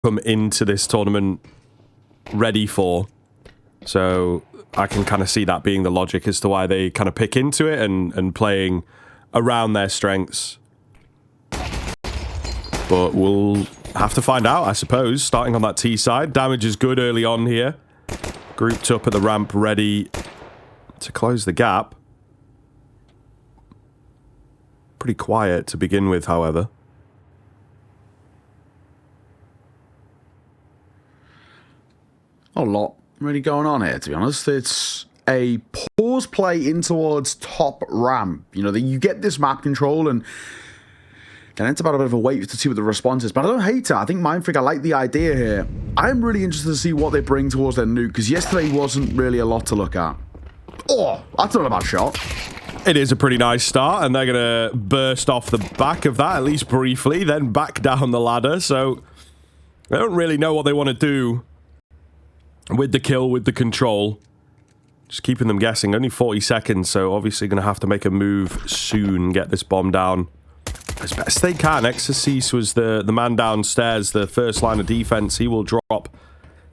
come into this tournament ready for. So I can kind of see that being the logic as to why they kind of pick into it and playing around their strengths. But we'll have to find out, I suppose. Starting on that T side. Damage is good early on here. Grouped up at the ramp, ready to close the gap. Pretty quiet to begin with, however. A lot really going on here, to be honest. It's a pause play in towards top ramp. You know, you get this map control and then it's about a bit of a wait to see what the response is. But I don't hate it. I think Mindfreak, I like the idea here. I'm really interested to see what they bring towards their nuke, because yesterday wasn't really a lot to look at. Oh, that's not a bad shot. It is a pretty nice start, and they're going to burst off the back of that, at least briefly, then back down the ladder. So they don't really know what they want to do with the kill, with the control. Just keeping them guessing. Only 40 seconds, so obviously going to have to make a move soon, get this bomb down as best they can. Exorcise was the man downstairs, the first line of defense. He will drop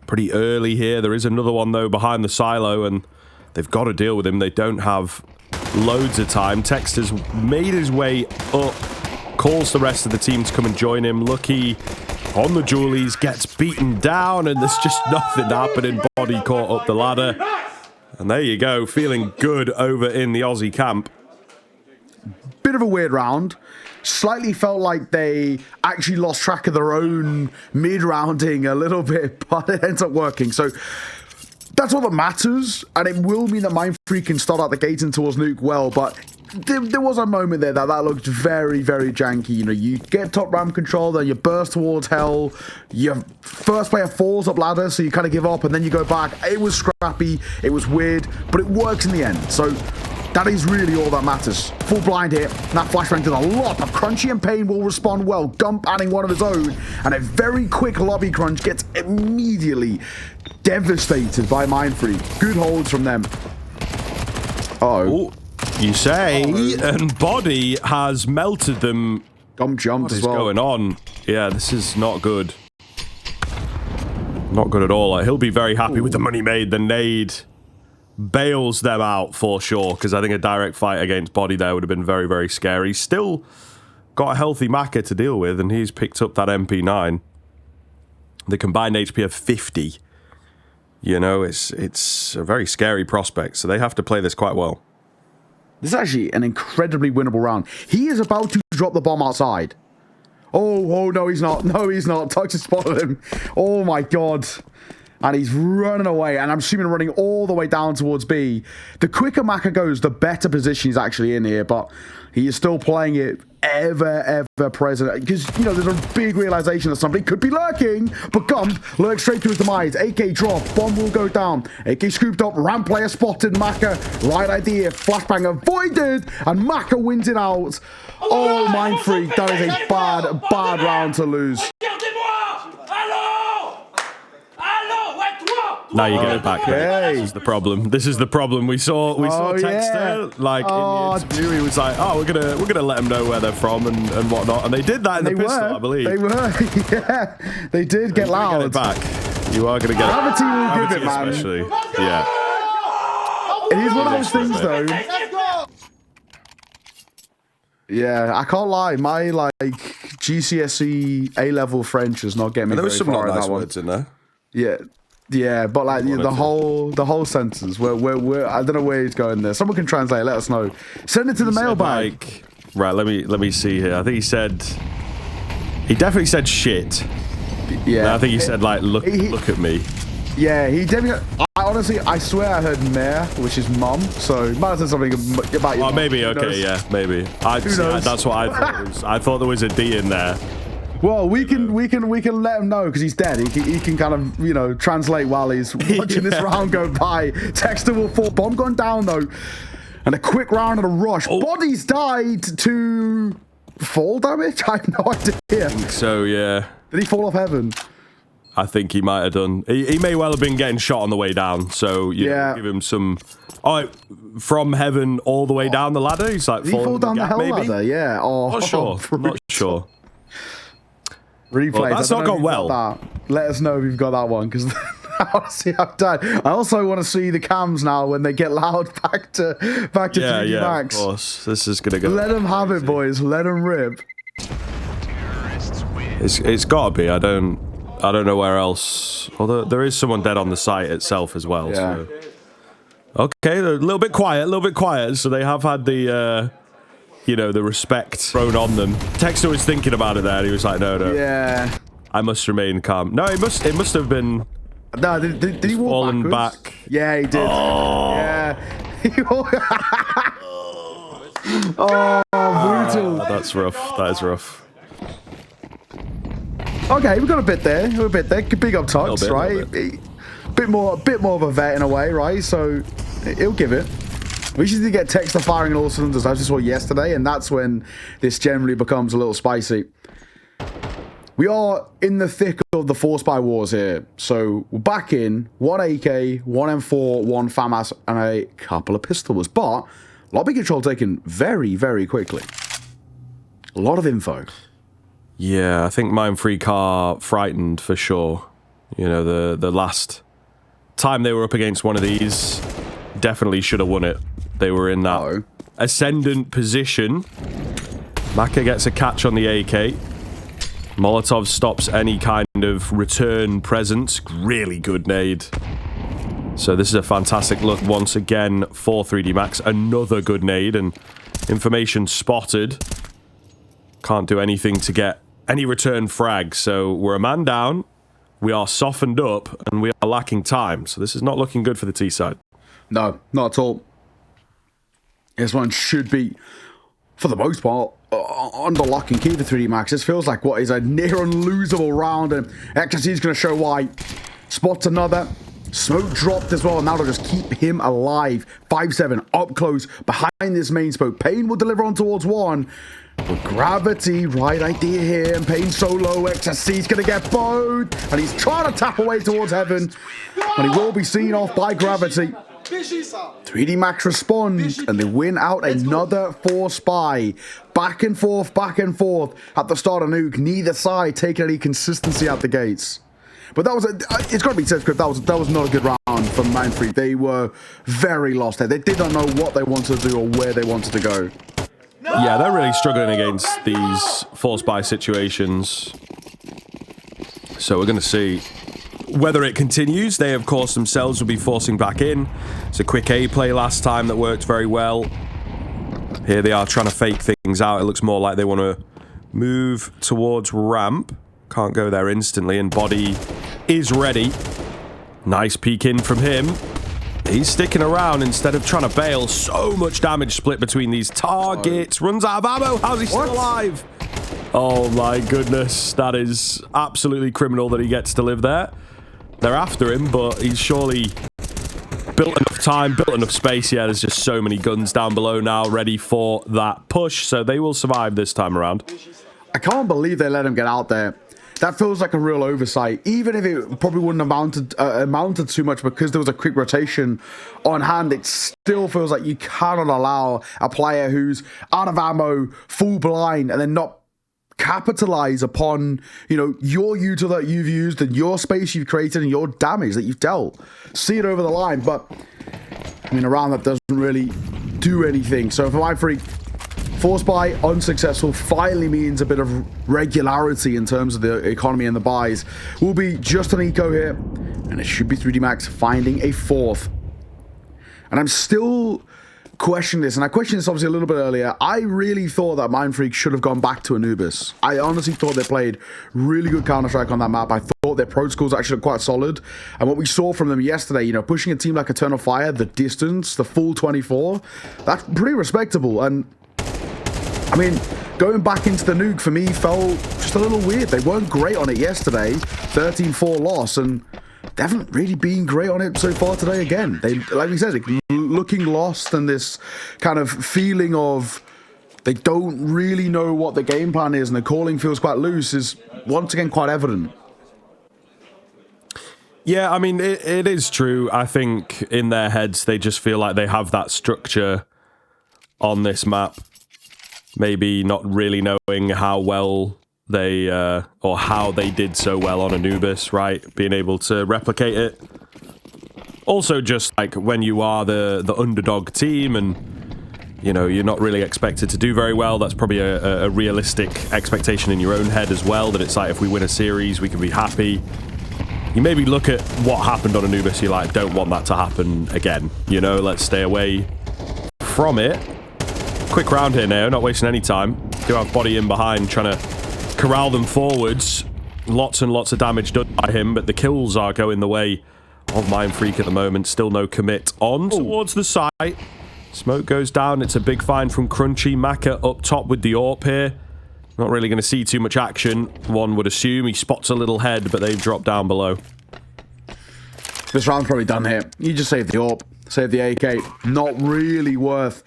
pretty early here. There is another one, though, behind the silo, and they've got to deal with him. They don't have loads of time. Text has made his way up, calls the rest of the team to come and join him. Lucky on the Julies, gets beaten down, and there's just nothing happening. Body caught up the ladder. And there you go, feeling good over in the Aussie camp. Bit of a weird round. Slightly felt like they actually lost track of their own mid-rounding a little bit, but it ends up working. So that's all that matters, and it will mean that Mindfreak can start out the gate and towards Nuke well, but there was a moment there that looked very, very janky. You know, you get top ramp control, then you burst towards hell, your first player falls up ladder, so you kind of give up, and then you go back. It was scrappy, it was weird, but it works in the end. So that is really all that matters. Full blind hit. That flashbang did a lot, but Crunchy and Pain will respond well. Gump adding one of his own, and a very quick lobby crunch gets immediately devastated by Mindfreak. Good holds from them. Uh-oh. You say, and Body has melted them. Gump jumped as well. What is going on? Yeah, this is not good. Not good at all. Like, he'll be very happy with the money made. The nade bails them out for sure, because I think a direct fight against Body there would have been very, very scary. Still got a healthy Maka to deal with, and he's picked up that MP9. The combined HP of 50. You know, it's a very scary prospect, so they have to play this quite well. This is actually an incredibly winnable round. He is about to drop the bomb outside. Oh, no, he's not. No, he's not. Tux has spotted him. Oh, my God. And he's running away, and I'm assuming running all the way down towards B. The quicker Maka goes, the better position he's actually in here, but he is still playing it ever present, because, you know, there's a big realization that somebody could be lurking, but Gump lurks straight to his demise. AK drop, bomb will go down. AK scooped up, ramp player spotted Maka. Right idea, flashbang avoided, and Maka wins it out. Oh, Mindfreak, that is a bad round to lose. Now you get it back. This is the problem. This is the problem. We saw Texter like in the interview. He was like, "Oh, we're gonna let them know where they're from and whatnot," and they did that in the pistol, I believe. They were, yeah. They did get loud. Get it back. You are gonna get Gravity will give it, man. Especially, yeah. It is one of those things, though. Yeah, I can't lie. My GCSE A-level French is not getting me. There was some very far nice words in there. Yeah, but like the whole sentence. Where I don't know where he's going there. Someone can translate. Let us know. Send it to the mailbag. Right. Let me see here. I think he definitely said shit. Yeah. I think he said like look at me. Yeah, he definitely. I swear I heard mare, which is mum. So you might have said something about your. Oh, maybe. Okay, yeah, maybe. That's what I thought. I thought there was a D in there. Well, we can let him know because he's dead. He can kind of, you know, translate while he's watching this round go by. Texter will fall. Bomb gone down though, and a quick round and a rush. Body's died to fall damage. I have no idea. I think so, yeah. Did he fall off heaven? I think he might have done. He may well have been getting shot on the way down. So yeah, give him some. Oh, from heaven all the way down the ladder. He's like, did he fall down the hell ladder? Yeah. Oh, not sure. Not sure. Replays. Well, that's not gone well. Let us know if you've got that one, because I want to see how done. I also want to see the cams now when they get loud back to 3D Max. Of course. This is gonna go. Let them have it, boys. Let them rip. It's gotta be. I don't know where else. Although there is someone dead on the site itself as well. Yeah. So. Okay, they're a little bit quiet. So they have had the, the respect thrown on them. Texter was thinking about it there. And he was like, no. Yeah. I must remain calm. No, it must have been. No, did he walk fallen backwards? back? Yeah, he did. Oh. Yeah. Oh, brutal. That's rough. That is rough. Okay, we got a bit there. Big up Tux, right? Bit more of a vet in a way, right? So he'll give it. We just need to get Texter firing on all cylinders. I just saw yesterday, and that's when this generally becomes a little spicy. We are in the thick of the Force Buy Wars here. So we're back in 1 AK, 1 M4, 1 FAMAS, and a couple of pistols. But lobby control taken very, very quickly. A lot of info. Yeah, I think Mindfreak are frightened for sure. The last time they were up against one of these, definitely should have won it. They were in that ascendant position. Maka gets a catch on the AK. Molotov stops any kind of return presence. Really good nade. So this is a fantastic look once again for 3D Max. Another good nade, and information spotted. Can't do anything to get any return frag. So we're a man down. We are softened up, and we are lacking time. So this is not looking good for the T side. No, not at all. This one should be, for the most part, under lock and key for 3D Max. This feels like what is a near unlosable round, and XSC is going to show why. Spots another. Smoke dropped as well, and that'll just keep him alive. 5-7 up close behind this main smoke. Payne will deliver on towards one. But Gravity, right idea here, and Payne solo. XSC's going to get both, and he's trying to tap away towards heaven, and he will be seen off by Gravity. 3D Max respond, and they win out another Force Buy. Back and forth at the start of Nuke. Neither side taking any consistency out the gates. But that was it's got to be said, Script, that was not a good round from Mindfreak. They were very lost there. They did not know what they wanted to do or where they wanted to go. Yeah, they're really struggling against these Force Buy situations. So we're going to see whether it continues. They, of course, themselves will be forcing back in. It's a quick A play last time that worked very well. Here they are trying to fake things out. It looks more like they want to move towards ramp. Can't go there instantly, and Body is ready. Nice peek in from him. He's sticking around instead of trying to bail. So much damage split between these targets. Runs out of ammo. How's he still alive? Oh my goodness. That is absolutely criminal that he gets to live there. They're after him, but he's surely built enough time, built enough space. Yeah, there's just so many guns down below now ready for that push, so they will survive this time around. I can't believe they let him get out there. That feels like a real oversight, even if it probably wouldn't have amounted too much because there was a quick rotation on hand. It still feels like you cannot allow a player who's out of ammo, full blind, and then not capitalize upon, your util that you've used and your space you've created and your damage that you've dealt. See it over the line, but a round that doesn't really do anything. So for Mindfreak, Force Buy unsuccessful finally means a bit of regularity in terms of the economy and the buys. Will be just an eco here, and it should be 3D Max finding a fourth. And I'm still questioning this, and I questioned this obviously a little bit earlier. I really thought that Mindfreak should have gone back to Anubis. I honestly thought they played really good Counter-Strike on that map. I thought their protocols actually quite solid. And what we saw from them yesterday, pushing a team like Eternal Fire, the distance, the full 24, that's pretty respectable. And going back into the Nuke for me felt just a little weird. They weren't great on it yesterday. 13-4 loss, and they haven't really been great on it so far today again. They, like we said, looking lost, and this kind of feeling of they don't really know what the game plan is, and the calling feels quite loose is once again quite evident. Yeah, it is true. I think in their heads, they just feel like they have that structure on this map. Maybe not really knowing how well they or how they did so well on Anubis, right? Being able to replicate it. Also, just like when you are the underdog team and, you know, you're not really expected to do very well, that's probably a realistic expectation in your own head as well, that it's like, if we win a series, we can be happy. You maybe look at what happened on Anubis, you're like, don't want that to happen again. You know, let's stay away from it. Quick round here now, not wasting any time. Do have body in behind, trying to corral them forwards. Lots and lots of damage done by him, but the kills are going the way of Mindfreak at the moment. Still no commit on towards the site. Smoke goes down. It's a big find from Crunchy. Maka up top with the AWP here. Not really going to see too much action, one would assume. He spots a little head, but they've dropped down below. This round's probably done here. You just save the AWP, save the AK. Not really worth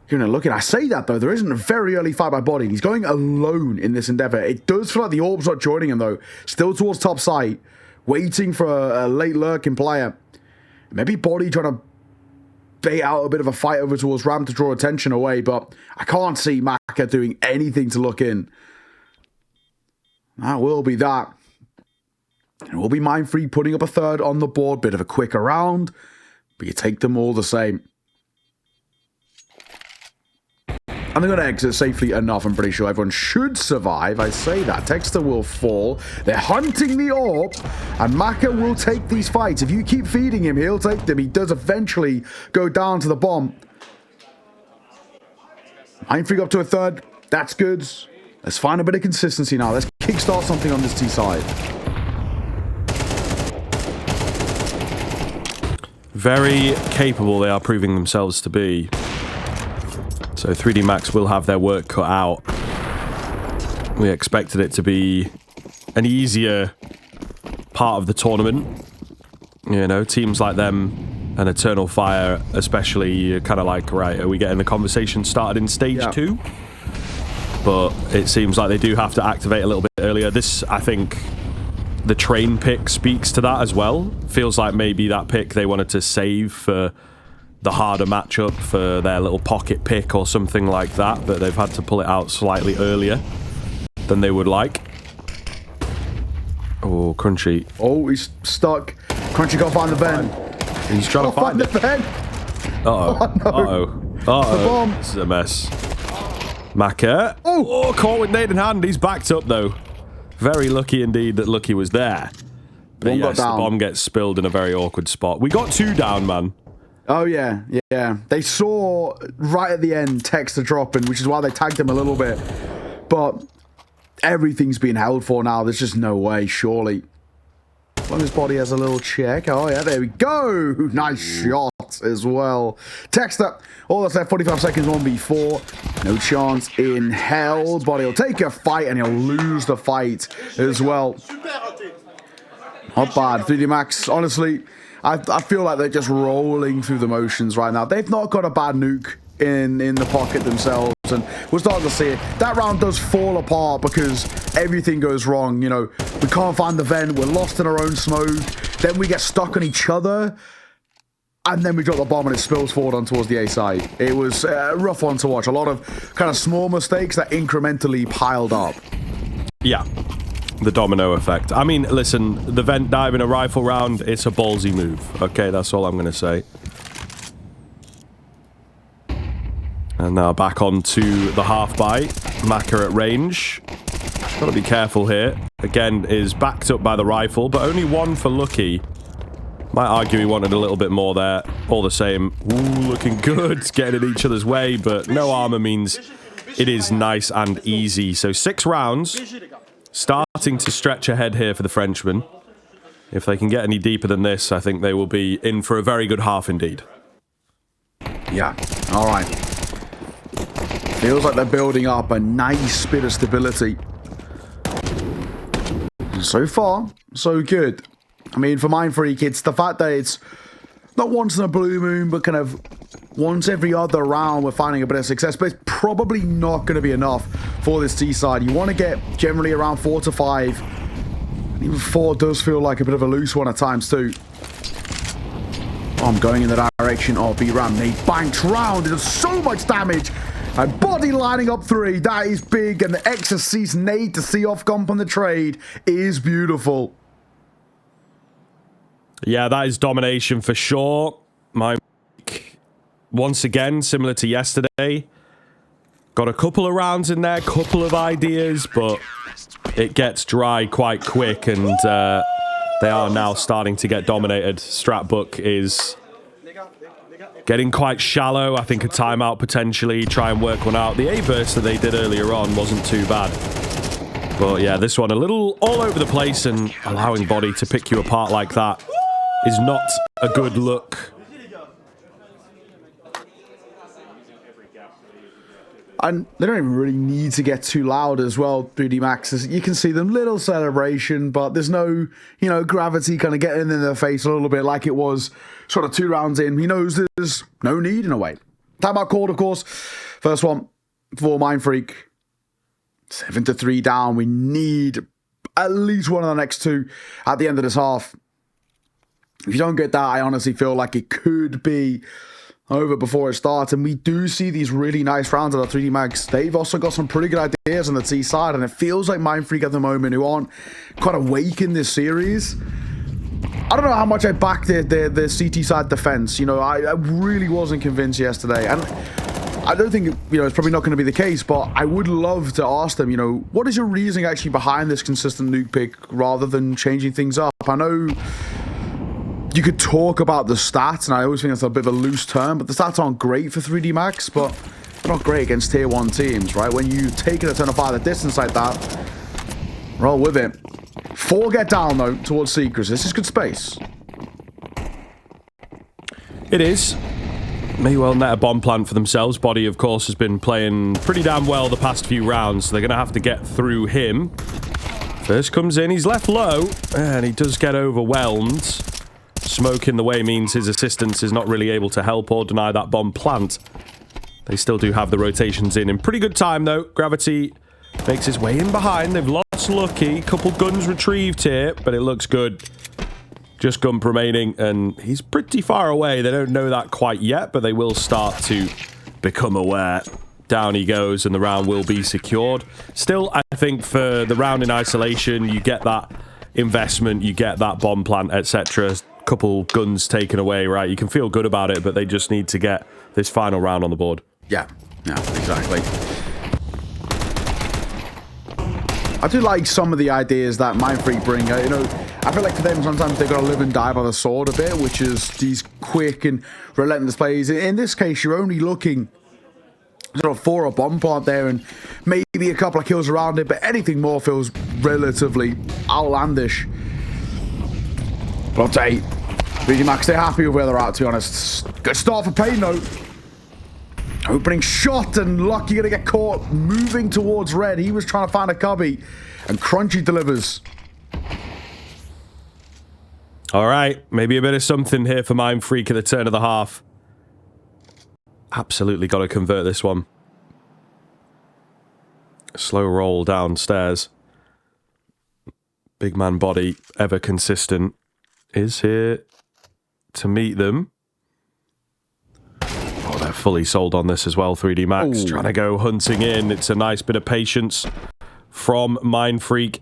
giving a look at. I say that, though. There isn't a very early fight by body. He's going alone in this endeavor. It does feel like the AWP's not joining him, though. Still towards top site, waiting for a late lurking player. Maybe body trying to bait out a bit of a fight over towards Ram to draw attention away, but I can't see Maka doing anything to look in. That will be that. It will be Mindfreak putting up a third on the board. Bit of a quicker round, but you take them all the same. And they're going to exit safely enough. I'm pretty sure everyone should survive. I say that. Texter will fall. They're hunting the AWP, and Maka will take these fights. If you keep feeding him, he'll take them. He does eventually go down to the bomb. Mindfreak up to a third. That's good. Let's find a bit of consistency now. Let's kickstart something on this T side. Very capable they are proving themselves to be. So 3D Max will have their work cut out. We expected it to be an easier part of the tournament. You know, teams like them and Eternal Fire especially, you're kind of like, right, are we getting the conversation started in stage 2? But it seems like they do have to activate a little bit earlier. This, I think, the train pick speaks to that as well. Feels like maybe that pick they wanted to save for the harder matchup, for their little pocket pick or something like that, but they've had to pull it out slightly earlier than they would like. Oh, Crunchy. Oh, he's stuck. Crunchy can't find the vent. He's trying to find the vent. Uh-oh. Oh, no. Uh-oh. Uh-oh. This is a mess. Maka. Oh, caught with nade in hand. He's backed up, though. Very lucky indeed that Lucky was there. But yes, the bomb gets spilled in a very awkward spot. We got 2 down, man. Oh, yeah, yeah. They saw right at the end Texter dropping, which is why they tagged him a little bit. But everything's being held for now. There's just no way, surely. As long as body has a little check. Oh, yeah, there we go. Nice shot as well. Texter, all that's left, 45 seconds, 1v4. No chance in hell. Body will take a fight and he'll lose the fight as well. Not bad. 3D Max, honestly, I feel like they're just rolling through the motions right now. They've not got a bad nuke in the pocket themselves, and we're starting to see it. That round does fall apart because everything goes wrong. You know, we can't find the vent. We're lost in our own smoke. Then we get stuck on each other, and then we drop the bomb and it spills forward on towards the A side. It was a rough one to watch. A lot of kind of small mistakes that incrementally piled up. Yeah. The domino effect. I mean, listen, the vent dive in a rifle round, it's a ballsy move. Okay, that's all I'm going to say. And now back on to the half buy. Maka at range. Got to be careful here. Again, is backed up by the rifle, but only 1 for Lucky. Might argue he wanted a little bit more there. All the same. Ooh, looking good. Getting in each other's way, but no armor means it is nice and easy. So 6 rounds. Starting to stretch ahead here for the Frenchman. If they can get any deeper than this, I think they will be in for a very good half indeed. Yeah, all right. Feels like they're building up a nice bit of stability. So far, so good. I mean, for Mindfreak, it's the fact that it's not once in a blue moon, but kind of once every other round we're finding a bit of success, but it's probably not going to be enough for this T side. You want to get generally around 4 to 5. And even 4 does feel like a bit of a loose one at times too. Oh, I'm going in the direction of B-Ram. They banked round. It does so much damage. And body lining up 3. That is big. And the exercise nade to see off comp on the trade is beautiful. Yeah, that is domination for sure. Once again, similar to yesterday. Got a couple of rounds in there, couple of ideas, but it gets dry quite quick, and they are now starting to get dominated. Stratbook is getting quite shallow. I think a timeout potentially, try and work one out. The A-burst that they did earlier on wasn't too bad. But yeah, this one a little all over the place, and allowing body to pick you apart like that is not a good look. And they don't even really need to get too loud as well, 3D Max. You can see them, little celebration, but there's no, you know, gravity kind of getting in their face a little bit like it was sort of 2 rounds in. He knows there's no need in a way. Timeout called, of course. First one for Mindfreak. 7-3 down. We need at least one of the next 2 at the end of this half. If you don't get that, I honestly feel like it could be over before it starts. And we do see these really nice rounds of the 3D Mags. They've also got some pretty good ideas on the T side, and it feels like Mindfreak at the moment, who aren't quite awake in this series. I don't know how much I backed the CT side defense. You know, I really wasn't convinced yesterday, and I don't think, you know, it's probably not going to be the case, but I would love to ask them, you know, what is your reasoning actually behind this consistent nuke pick rather than changing things up? I know you could talk about the stats, and I always think that's a bit of a loose term, but the stats aren't great for 3D Max, but they're not great against tier 1 teams, right? When you take it a turn of fire the distance like that, roll with it. 4 get down, though, towards Seekers. This is good space. It is. May well net a bomb plant for themselves. Body, of course, has been playing pretty damn well the past few rounds, so they're going to have to get through him. First comes in, he's left low, and he does get overwhelmed. Smoke in the way means his assistance is not really able to help or deny that bomb plant. They still do have the rotations in pretty good time, though. Gravity makes his way in behind. They've lost Lucky. Couple guns retrieved here, but it looks good. Just Gump remaining, and he's pretty far away. They don't know that quite yet, but they will start to become aware. Down he goes, and the round will be secured. Still, I think for the round in isolation, you get that investment, you get that bomb plant, etc. Couple guns taken away, right? You can feel good about it, but they just need to get this final round on the board. Yeah, exactly. I do like some of the ideas that Mindfreak bring. You know, I feel like for them, sometimes they've got to live and die by the sword a bit, which is these quick and relentless plays. In this case, you're only looking sort of for a bomb plant there and maybe a couple of kills around it, but anything more feels relatively outlandish. But I'll tell you, 3D Max, they're happy with where they're at, to be honest. Good start for Pain, though. Opening shot, and Lucky gonna get caught moving towards red. He was trying to find a cubby, and Crunchy delivers. All right, maybe a bit of something here for Mindfreak at the turn of the half. Absolutely got to convert this one. Slow roll downstairs. Big man body, ever consistent, is here to meet them. Oh, they're fully sold on this as well, 3D Max. Trying to go hunting in. It's a nice bit of patience from Mindfreak.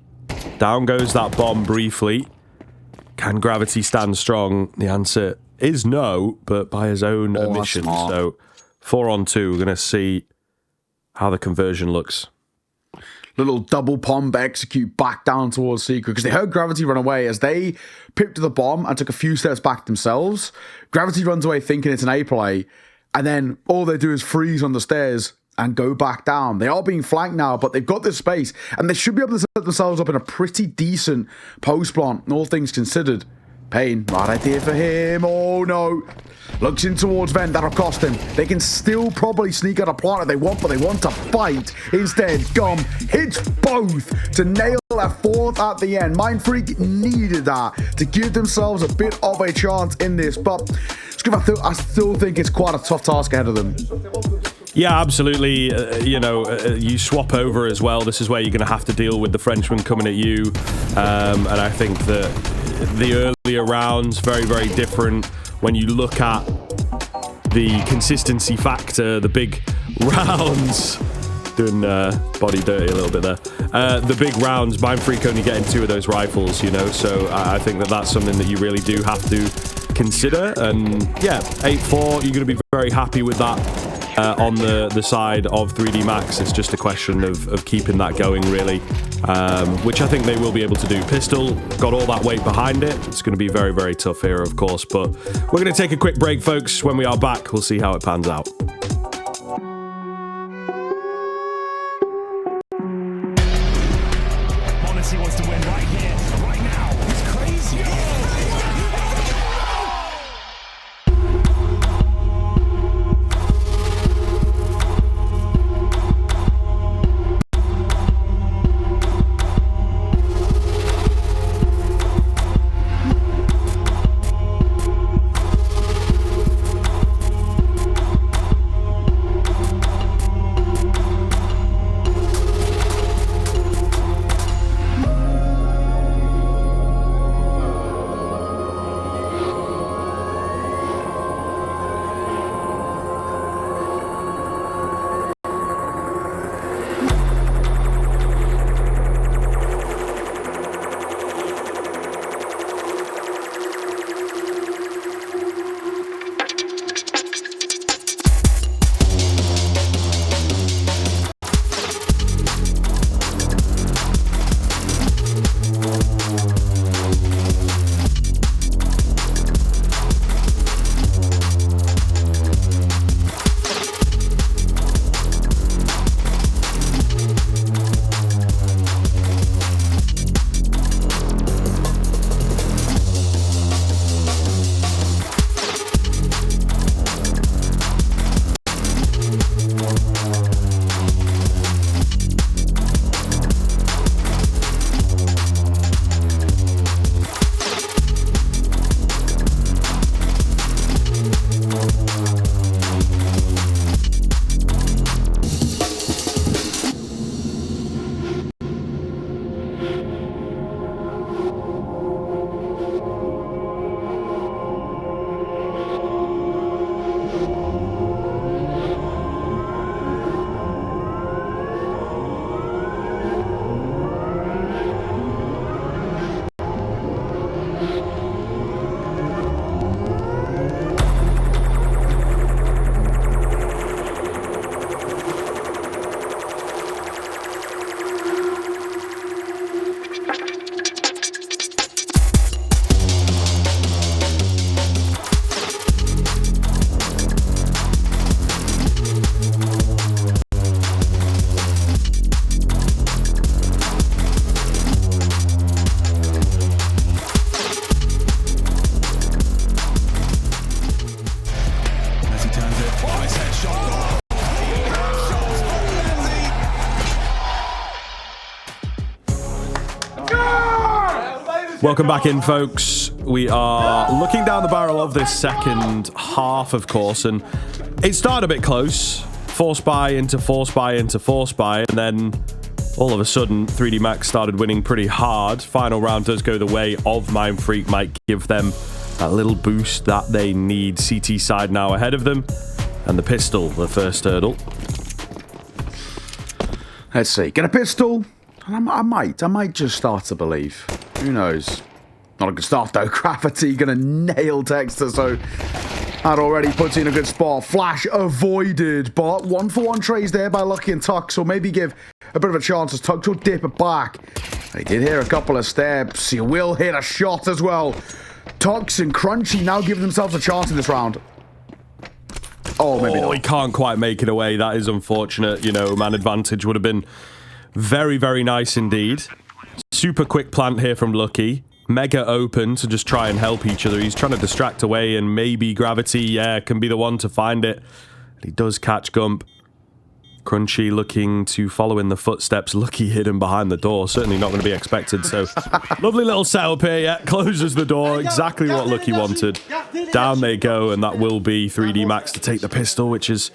Down goes that bomb briefly. Can Gravity stand strong? The answer is no, but by his own admission. So 4 on 2, we're going to see how the conversion looks. Little double pomp execute back down towards Secret, because they heard Gravity run away as they picked the bomb and took a few steps back themselves. Gravity runs away thinking it's an A play, and then all they do is freeze on the stairs and go back down. They are being flanked now, but they've got this space, and they should be able to set themselves up in a pretty decent post plant, all things considered. Pain, right idea for him. Oh no. Looks in towards Ven, that'll cost him. They can still probably sneak out a plant if they want, but they want to fight. Instead, Gum hits both to nail a 4th at the end. Mindfreak needed that to give themselves a bit of a chance in this, but I still think it's quite a tough task ahead of them. Yeah, absolutely. You swap over as well. This is where you're going to have to deal with the Frenchman coming at you. And I think that the earlier rounds, very, very different. When you look at the consistency factor, the big rounds. Doing body dirty a little bit there. The big rounds, Mindfreak only getting 2 of those rifles, you know, so I think that that's something that you really do have to consider. And yeah, 8-4, you're going to be very happy with that on the side of 3D Max. It's just a question of keeping that going, really, which I think they will be able to do. Pistol got all that weight behind it. It's going to be very, very tough here, of course, but we're going to take a quick break, folks. When we are back, we'll see how it pans out. He wants to win right here, right now. It's crazy. Welcome back in, folks. We are looking down the barrel of this second half, of course, and it started a bit close. Force buy into force buy into force buy, and then all of a sudden 3D Max started winning pretty hard. Final round does go the way of Mindfreak, might give them that little boost that they need. CT side now ahead of them, and the pistol, the first hurdle. Let's see. Get a pistol. I might just start to believe. Who knows? Not a good start though. Gravity gonna nail Texter, so that already puts you in a good spot. Flash avoided, but 1-for-1 trades there by Lucky and Tuck, so maybe give a bit of a chance as Tuck will dip it back. They did hear a couple of steps. He will hit a shot as well. Tux and Crunchy now give themselves a chance in this round. Oh, maybe not. He can't quite make it away. That is unfortunate. You know, man advantage would have been very, very nice indeed. Super quick plant here from Lucky. Mega open to just try and help each other. He's trying to distract away, and maybe Gravity, yeah, can be the one to find it. He does catch Gump. Crunchy looking to follow in the footsteps. Lucky hidden behind the door. Certainly not going to be expected. So, lovely little setup here. Yeah, closes the door. Exactly what Lucky wanted. Down they go, and that will be 3D Max to take the pistol, which is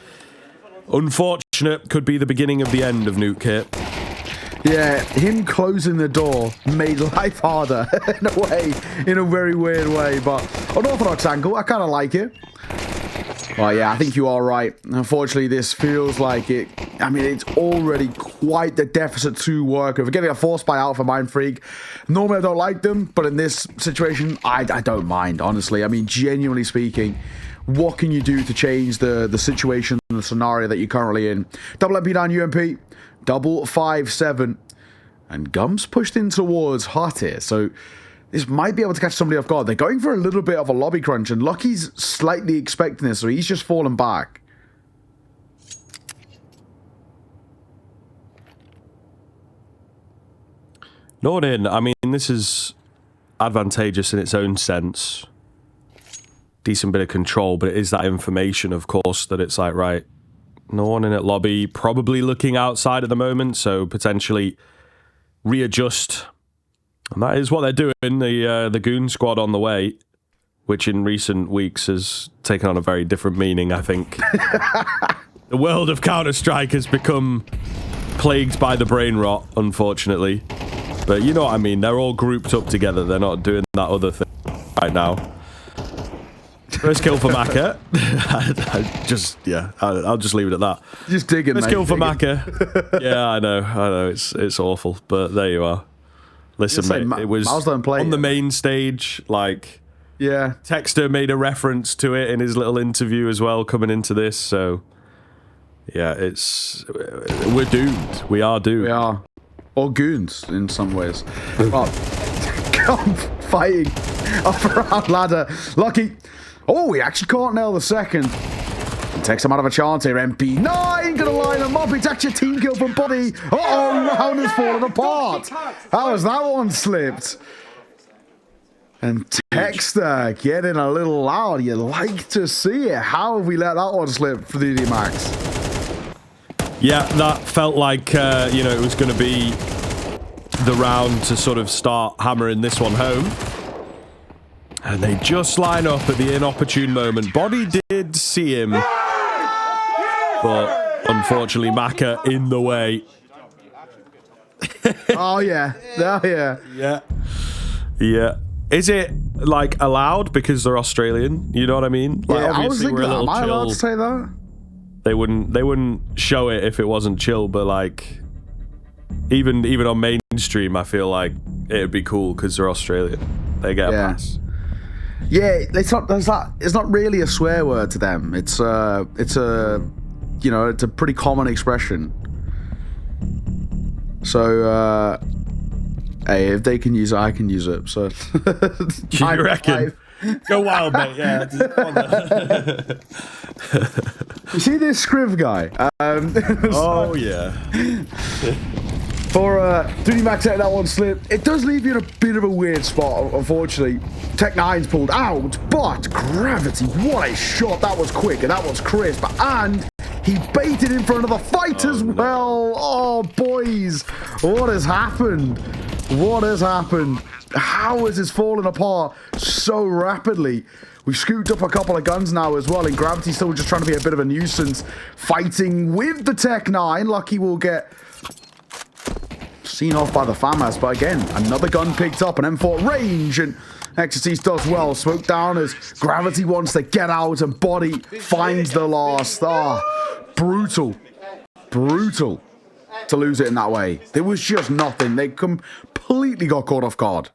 unfortunate. Could be the beginning of the end of Nuke here. Yeah, him closing the door made life harder in a way, in a very weird way, but an orthodox angle. I kind of like it. Well, yeah, I think you are right. Unfortunately, this feels like it. I mean, it's already quite the deficit to work with. We're getting a force buy out for Mindfreak. Normally, I don't like them, but in this situation, I don't mind, honestly. I mean, genuinely speaking, what can you do to change the situation, the scenario that you're currently in? Double MP down UMP, double 5-7, and Gum's pushed in towards Hot here, so this might be able to catch somebody off guard. They're going for a little bit of a lobby crunch, and Lucky's slightly expecting this, so he's just fallen back. Nordin, I mean, this is advantageous in its own sense. Decent bit of control, but it is that information, of course, that it's like, right, no one in at lobby, probably looking outside at the moment, so potentially readjust. And that is what they're doing, the Goon Squad on the way, which in recent weeks has taken on a very different meaning, I think. The world of Counter-Strike has become plagued by the brain rot, unfortunately. But you know what I mean, they're all grouped up together, they're not doing that other thing right now. First kill for Maka. I'll just leave it at that. Just digging, First mate, kill for digging. Maka. Yeah, I know, it's awful, but there you are. Listen, mate, it was on the main stage, like, yeah. Texter made a reference to it in his little interview as well, coming into this, so, yeah, we're doomed. We are doomed. We are. Or goons, in some ways. Well, come fighting up around ladder. Lucky. Oh, he actually can't nail the second. And takes him out of a chance here. MP9 gonna line him up. It's actually a team kill from Buddy. Uh-oh, round has fallen apart. How has that one slipped? And Texter getting a little loud. You like to see it. How have we let that one slip for the Max? Yeah, that felt like, it was going to be the round to sort of start hammering this one home. And they just line up at the inopportune moment. Body did see him, but unfortunately, Maka in the way. Oh, yeah. Oh, yeah. Yeah. Yeah. Is it, like, allowed because they're Australian? You know what I mean? Like, Yeah, I was thinking, we're a little am I allowed chill. to say that? They wouldn't show it if it wasn't chill, but like even on mainstream, I feel like it'd be cool because they're Australian. They get a pass. Yeah, it's not really a swear word to them. It's a pretty common expression. So hey, if they can use it, I can use it. So you reckon? Go wild, mate. Yeah. You see this Scriv guy? Oh yeah. For 3D Max letting that one slip, it does leave you in a bit of a weird spot, unfortunately. Tech9's pulled out, but Gravity, what a shot. That was quick and that was crisp. And he baited in for another fight as well. Oh, boys, what has happened? What has happened? How is this falling apart so rapidly? We've scooped up a couple of guns now as well, and Gravity's still just trying to be a bit of a nuisance, fighting with the Tech9. Lucky will get seen off by the FAMAS, but again, another gun picked up, an M4 range, and Exorcist does well. Smoke down as Gravity wants to get out, and Body finds the last. Brutal. Brutal to lose it in that way. There was just nothing. They completely got caught off guard.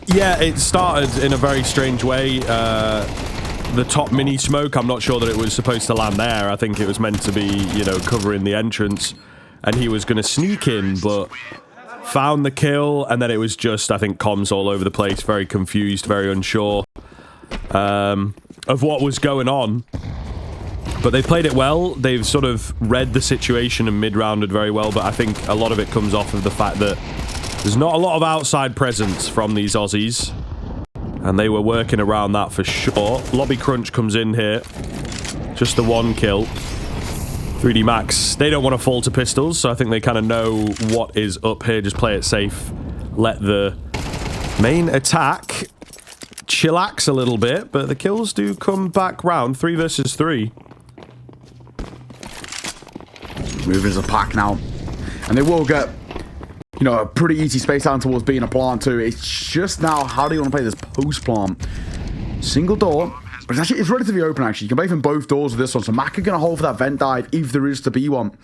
Yeah, it started in a very strange way. The top mini smoke, I'm not sure that it was supposed to land there. I think it was meant to be, covering the entrance. And he was going to sneak in, but found the kill. And then it was just, I think, comms all over the place. Very confused, very unsure of what was going on. But they played it well. They've sort of read the situation and mid-rounded very well. But I think a lot of it comes off of the fact that there's not a lot of outside presence from these Aussies. And they were working around that for sure. Lobby Crunch comes in here. Just the one kill. 3D Max, they don't want to fall to pistols, so I think they kind of know what is up here. Just play it safe. Let the main attack chillax a little bit, but the kills do come back round. 3 versus 3. Moving as a pack now. And they will get, a pretty easy space down towards being a plant too. It's just now, how do you want to play this post plant? Single door. But it's relatively open, actually. You can play from both doors with this one. So Mac are going to hold for that vent dive if there is to be one.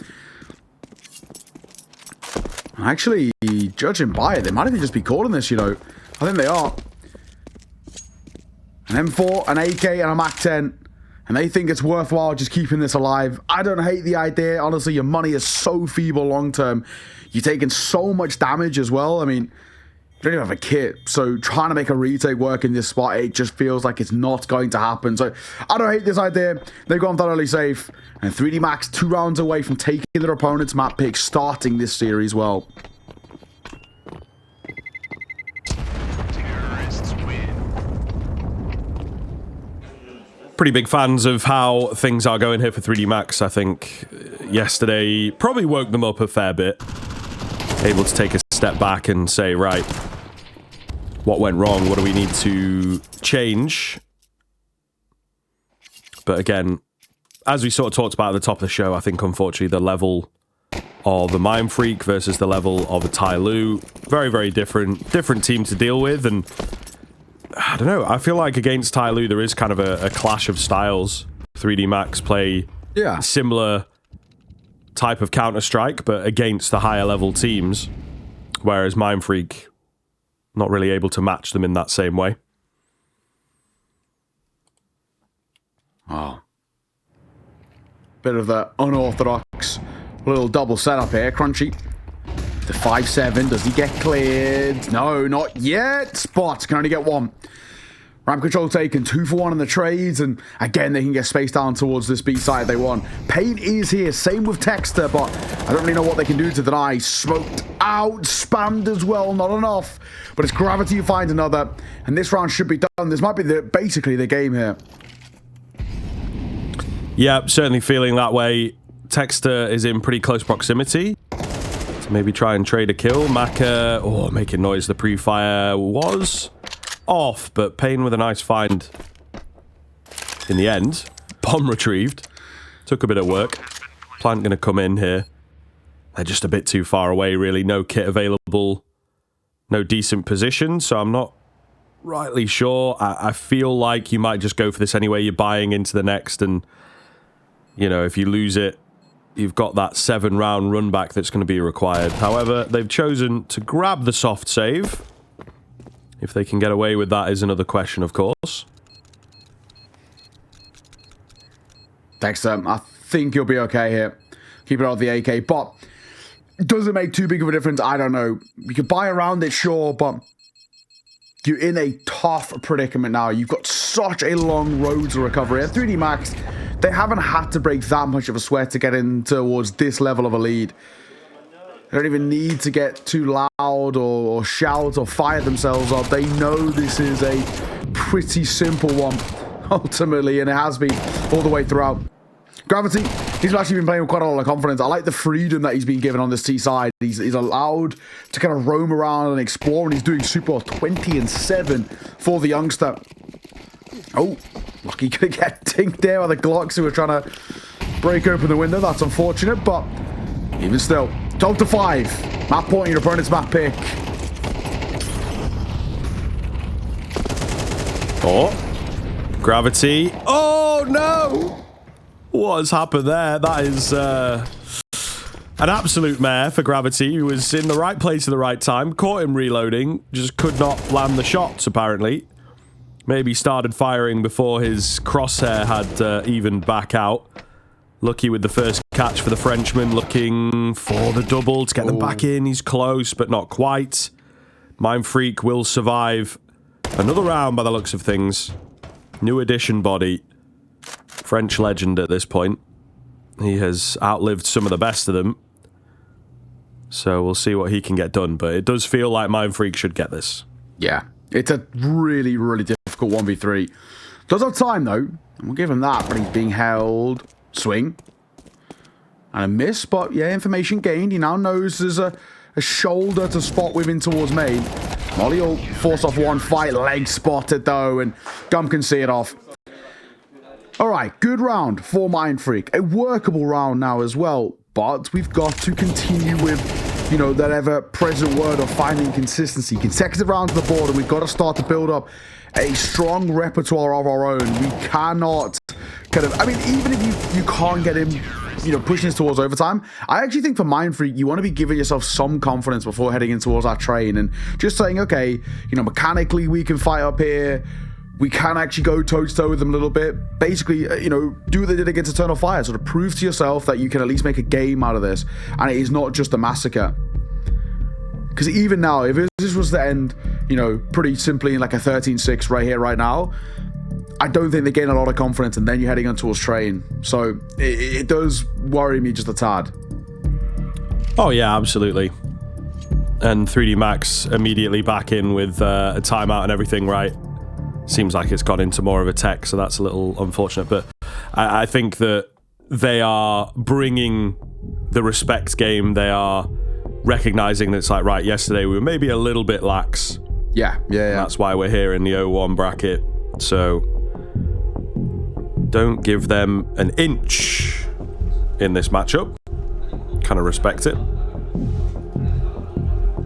Actually, judging by it, they might even just be calling this, you know. I think they are. An M4, an AK, and a MAC-10. And they think it's worthwhile just keeping this alive. I don't hate the idea. Honestly, your money is so feeble long-term. You're taking so much damage as well. I mean, you don't even have a kit. So trying to make a retake work in this spot, it just feels like it's not going to happen. So I don't hate this idea. They've gone thoroughly safe. And 3D Max 2 rounds away from taking their opponent's map pick, starting this series well. Pretty big fans of how things are going here for 3D Max. I think yesterday probably woke them up a fair bit. Able to take a step back and say, right, what went wrong? What do we need to change? But again, as we sort of talked about at the top of the show, I think unfortunately the level of a Mindfreak versus the level of a Tyloo, very, very different team to deal with. And I don't know, I feel like against Tyloo there is kind of a clash of styles. 3D Max play similar type of Counter-Strike, but against the higher level teams, whereas Mindfreak not really able to match them in that same way. Oh. Bit of the unorthodox little double setup here. Crunchy. The 5-7. Does he get cleared? No, not yet. Spot can only get one. Ramp control taken. 2 for 1 in the trades. And again, they can get spaced down towards this B side they want. Pain is here. Same with Texter, but I don't really know what they can do to deny. Smoked out. Spammed as well. Not enough. But it's Gravity who finds another. And this round should be done. This might be basically the game here. Yeah, certainly feeling that way. Texter is in pretty close proximity. So maybe try and trade a kill. Maka, making noise. The pre-fire was off, but Payne with a nice find in the end. Bomb retrieved. Took a bit of work. Plant going to come in here. They're just a bit too far away, really. No kit available. No decent position, so I'm not rightly sure. I feel like you might just go for this anyway. You're buying into the next, and you know, if you lose it, you've got that 7-round run back that's going to be required. However, they've chosen to grab the soft save. If they can get away with that is another question, of course. Dexter, I think you'll be okay here. Keep it out of the AK, but does it make too big of a difference? I don't know. You could buy around it, sure, but you're in a tough predicament now. You've got such a long road to recovery. At 3D Max, they haven't had to break that much of a sweat to get in towards this level of a lead. They don't even need to get too loud or shout or fire themselves up. They know this is a pretty simple one, ultimately, and it has been all the way throughout. Gravity, he's actually been playing with quite a lot of confidence. I like the freedom that he's been given on this T side. He's allowed to kind of roam around and explore, and he's doing super well. 20-7 for the youngster. Oh, lucky to get tinked there by the Glocks who were trying to break open the window. That's unfortunate, but even still, 12-5. Map point, your opponent's map pick. Oh, Gravity. Oh, no! What has happened there? That is an absolute mare for Gravity. He was in the right place at the right time. Caught him reloading. Just could not land the shots, apparently. Maybe started firing before his crosshair had evened back out. Lucky with the first catch for the Frenchman. Looking for the double to get them back in. He's close, but not quite. Mindfreak will survive another round by the looks of things. New edition body. French legend at this point. He has outlived some of the best of them. So we'll see what he can get done. But it does feel like Mindfreak should get this. Yeah, it's a really, really difficult 1v3. Does have time, though. And we'll give him that, but he's being held. Swing. And a miss, but yeah, information gained. He now knows there's a shoulder to spot with in towards main. Molly will force off one fight. Leg spotted, though, and Gum can see it off. All right, good round for Mindfreak. A workable round now as well, but we've got to continue with that ever-present word of finding consistency. Consecutive rounds on the board, and we've got to start to build up a strong repertoire of our own. We cannot even if you can't get him, pushing us towards overtime, I actually think for Mindfreak, you want to be giving yourself some confidence before heading in towards that train and just saying, okay, mechanically we can fight up here. We can actually go toe-to-toe with them a little bit. Basically, do what they did against Eternal Fire. Sort of prove to yourself that you can at least make a game out of this. And it is not just a massacre. Because even now, if this was to end, pretty simply in like a 13-6 right here, right now, I don't think they gain a lot of confidence. And then you're heading on towards train. So it does worry me just a tad. Oh, yeah, absolutely. And 3D Max immediately back in with a timeout and everything, right? Seems like it's gone into more of a tech, so that's a little unfortunate. But I think that they are bringing the respect game. They are recognizing that it's like, right, yesterday we were maybe a little bit lax. Yeah. That's why we're here in the 0-1 bracket. So don't give them an inch in this matchup. Kind of respect it.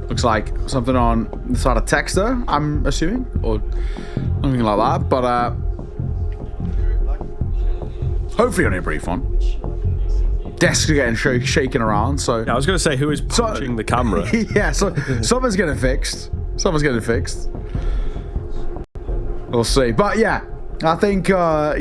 Looks like something on the side of Texter, I'm assuming, or something like that. But hopefully only a brief one. Desks are getting shaken around, so... Yeah, I was going to say, who is punching the camera? Yeah, so something's getting fixed. We'll see. But yeah, I think, for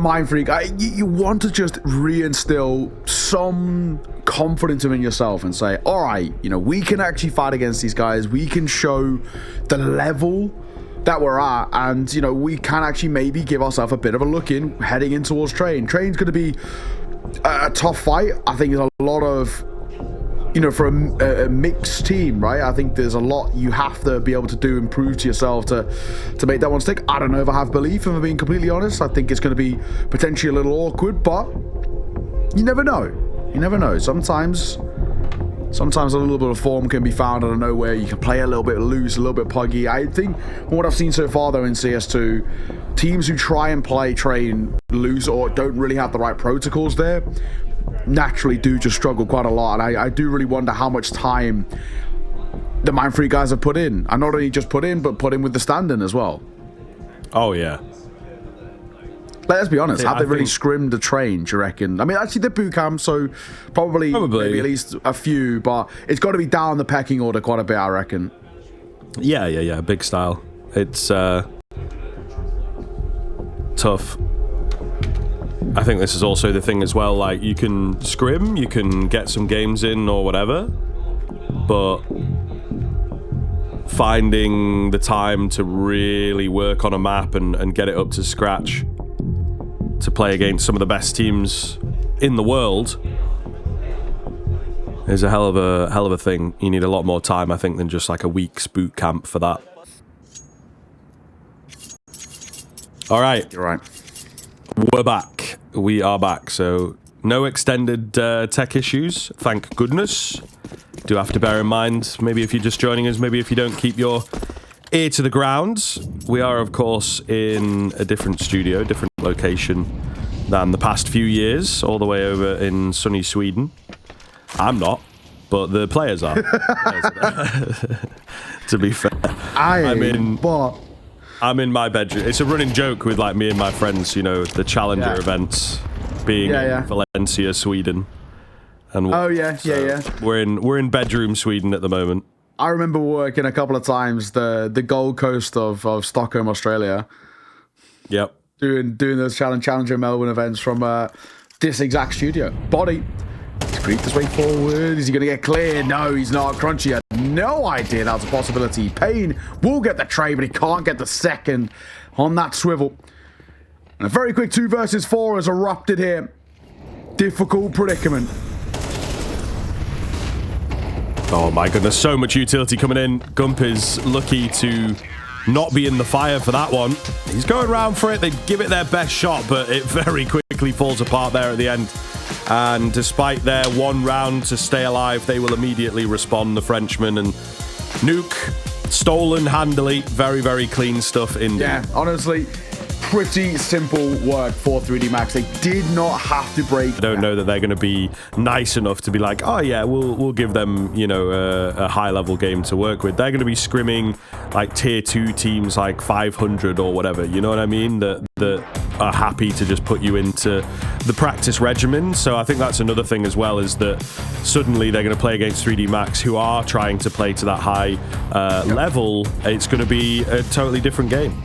Mindfreak, you want to just reinstill some confidence in yourself and say, all right, we can actually fight against these guys. We can show the level that we're at, and we can actually maybe give ourselves a bit of a look in heading in towards train. Train's going to be a tough fight. I think there's a lot of for a mixed team, right? I think there's a lot you have to be able to do and prove to yourself to make that one stick. I don't know if I have belief, if I'm being completely honest. I think it's going to be potentially a little awkward, but you never know. Sometimes a little bit of form can be found out of nowhere. You can play a little bit loose, a little bit puggy. I think from what I've seen so far, though, in CS2, teams who try and play train loose or don't really have the right protocols there naturally do just struggle quite a lot. And I do really wonder how much time the Mindfreak guys have put in. And not only just put in, but put in with the stand-in as well. Oh, yeah. Let's be honest, have they really scrimmed the train, do you reckon? I mean, actually, they're boot camp, so probably maybe at least a few, but it's got to be down the pecking order quite a bit, I reckon. Yeah, big style. It's tough. I think this is also the thing as well, like, you can scrim, you can get some games in or whatever, but finding the time to really work on a map and get it up to scratch to play against some of the best teams in the world is a hell of a thing. You need a lot more time, I think, than just like a week's boot camp for that. All right. You're right. We're back. We are back. So no extended tech issues, thank goodness. Do have to bear in mind, maybe if you're just joining us, maybe if you don't keep your ear to the ground, we are, of course, in a different studio, different location than the past few years, all the way over in sunny Sweden. I'm not, but the players are. To be fair. I'm in my bedroom. It's a running joke with like me and my friends, the Challenger events being in Valencia, Sweden. And we're in bedroom Sweden at the moment. I remember working a couple of times the Gold Coast of Stockholm, Australia. Yep. Doing those Challenger Melbourne events from this exact studio. Body. He's creeped his way forward. Is he going to get clear? No, he's not. Crunchy had no idea that's a possibility. Payne will get the trade, but he can't get the second on that swivel. And a very quick 2 versus 4 has erupted here. Difficult predicament. Oh my goodness, so much utility coming in. Gump is lucky to not be in the fire for that one. He's going round for it. They give it their best shot, but it very quickly falls apart there at the end. And despite their 1 round to stay alive, they will immediately respond, the Frenchman. And Nuke, stolen handily. Very, very clean stuff indeed. Yeah, honestly, pretty simple work for 3D Max. They did not have to break. I don't know that they're going to be nice enough to be like, oh yeah, we'll give them, you know, a high level game to work with. They're going to be scrimming like tier 2 teams like 500 or whatever, you know what I mean, that are happy to just put you into the practice regimen. So I think that's another thing as well, is that suddenly they're going to play against 3D Max, who are trying to play to that high level. It's going to be a totally different game.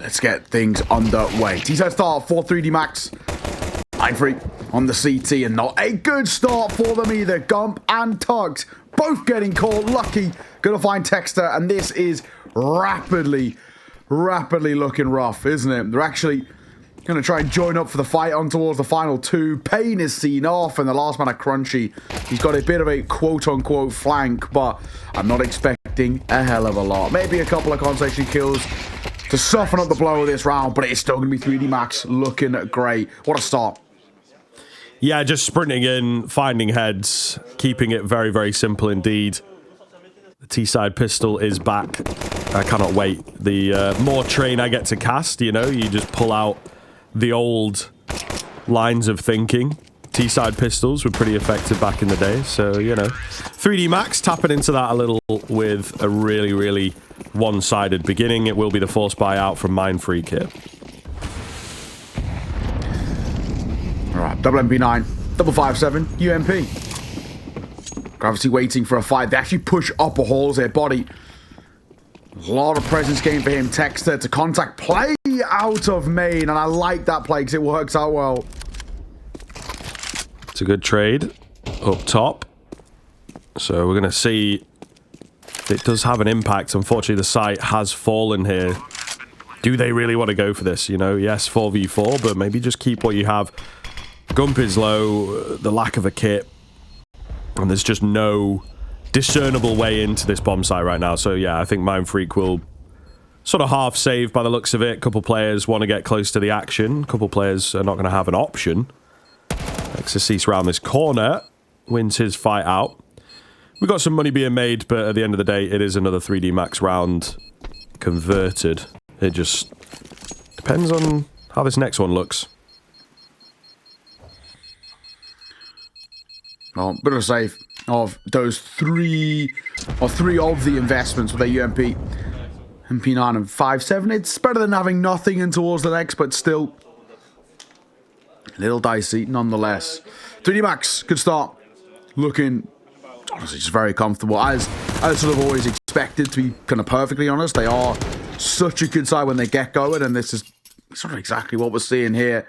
Let's get things underway. T-side start for 3D Max. Mindfreak on the CT, and not a good start for them either. Gump and Tugs both getting caught. Lucky gonna find Texter, and this is rapidly looking rough, isn't it? They're actually gonna try and join up for the fight on towards the final 2. Payne is seen off, and the last man at Crunchy, he's got a bit of a quote-unquote flank, but I'm not expecting a hell of a lot. Maybe a couple of concentration kills to soften up the blow of this round, but it's still going to be 3D Max looking great. What a start. Yeah, just sprinting in, finding heads, keeping it very, very simple indeed. The T-side pistol is back. I cannot wait. The more train I get to cast, you know, you just pull out the old lines of thinking. T-side pistols were pretty effective back in the day, so, you know. 3D Max tapping into that a little with a really, really one-sided beginning. It will be the forced buyout from Mindfreak here. Alright, double MP9, double 5.7, UMP. Gravity waiting for a fight. They actually push upper halls here. Body. A lot of presence game for him. Texter to contact play out of main, and I like that play because it works out well. It's a good trade up top. So we're going to see if it does have an impact. Unfortunately, the site has fallen here. Do they really want to go for this? You know, yes, 4v4, but maybe just keep what you have. Gump is low, the lack of a kit, and there's just no discernible way into this bomb site right now. So yeah, I think Mindfreak will sort of half save by the looks of it. A couple players want to get close to the action. A couple players are not going to have an option. Exorcist round this corner, wins his fight out. We've got some money being made, but at the end of the day, it is another 3D Max round converted. It just depends on how this next one looks. Well, bit of a save of those three of the investments with a UMP, MP9 and 5.7. It's better than having nothing in towards the next, but still a little dicey nonetheless. 3D Max, good start. Looking honestly just very comfortable, as sort of always expected, to be kind of perfectly honest. They are such a good side when they get going, and this is sort of exactly what we're seeing here.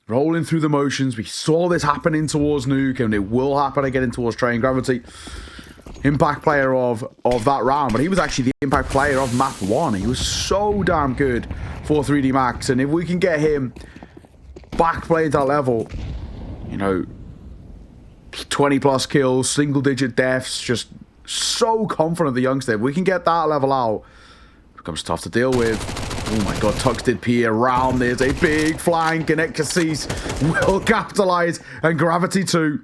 Rolling through the motions. We saw this happening towards Nuke, and it will happen again towards Train Gravity. Impact player of that round, but he was actually the impact player of map 1. He was so damn good for 3D Max, and if we can get him back playing that level, you know, 20 plus kills, single digit deaths, just so confident the youngster. If we can get that level out, it becomes tough to deal with. Oh my god, Tux did pee around. There's a big flank, and Exorcist will capitalize, and Gravity too.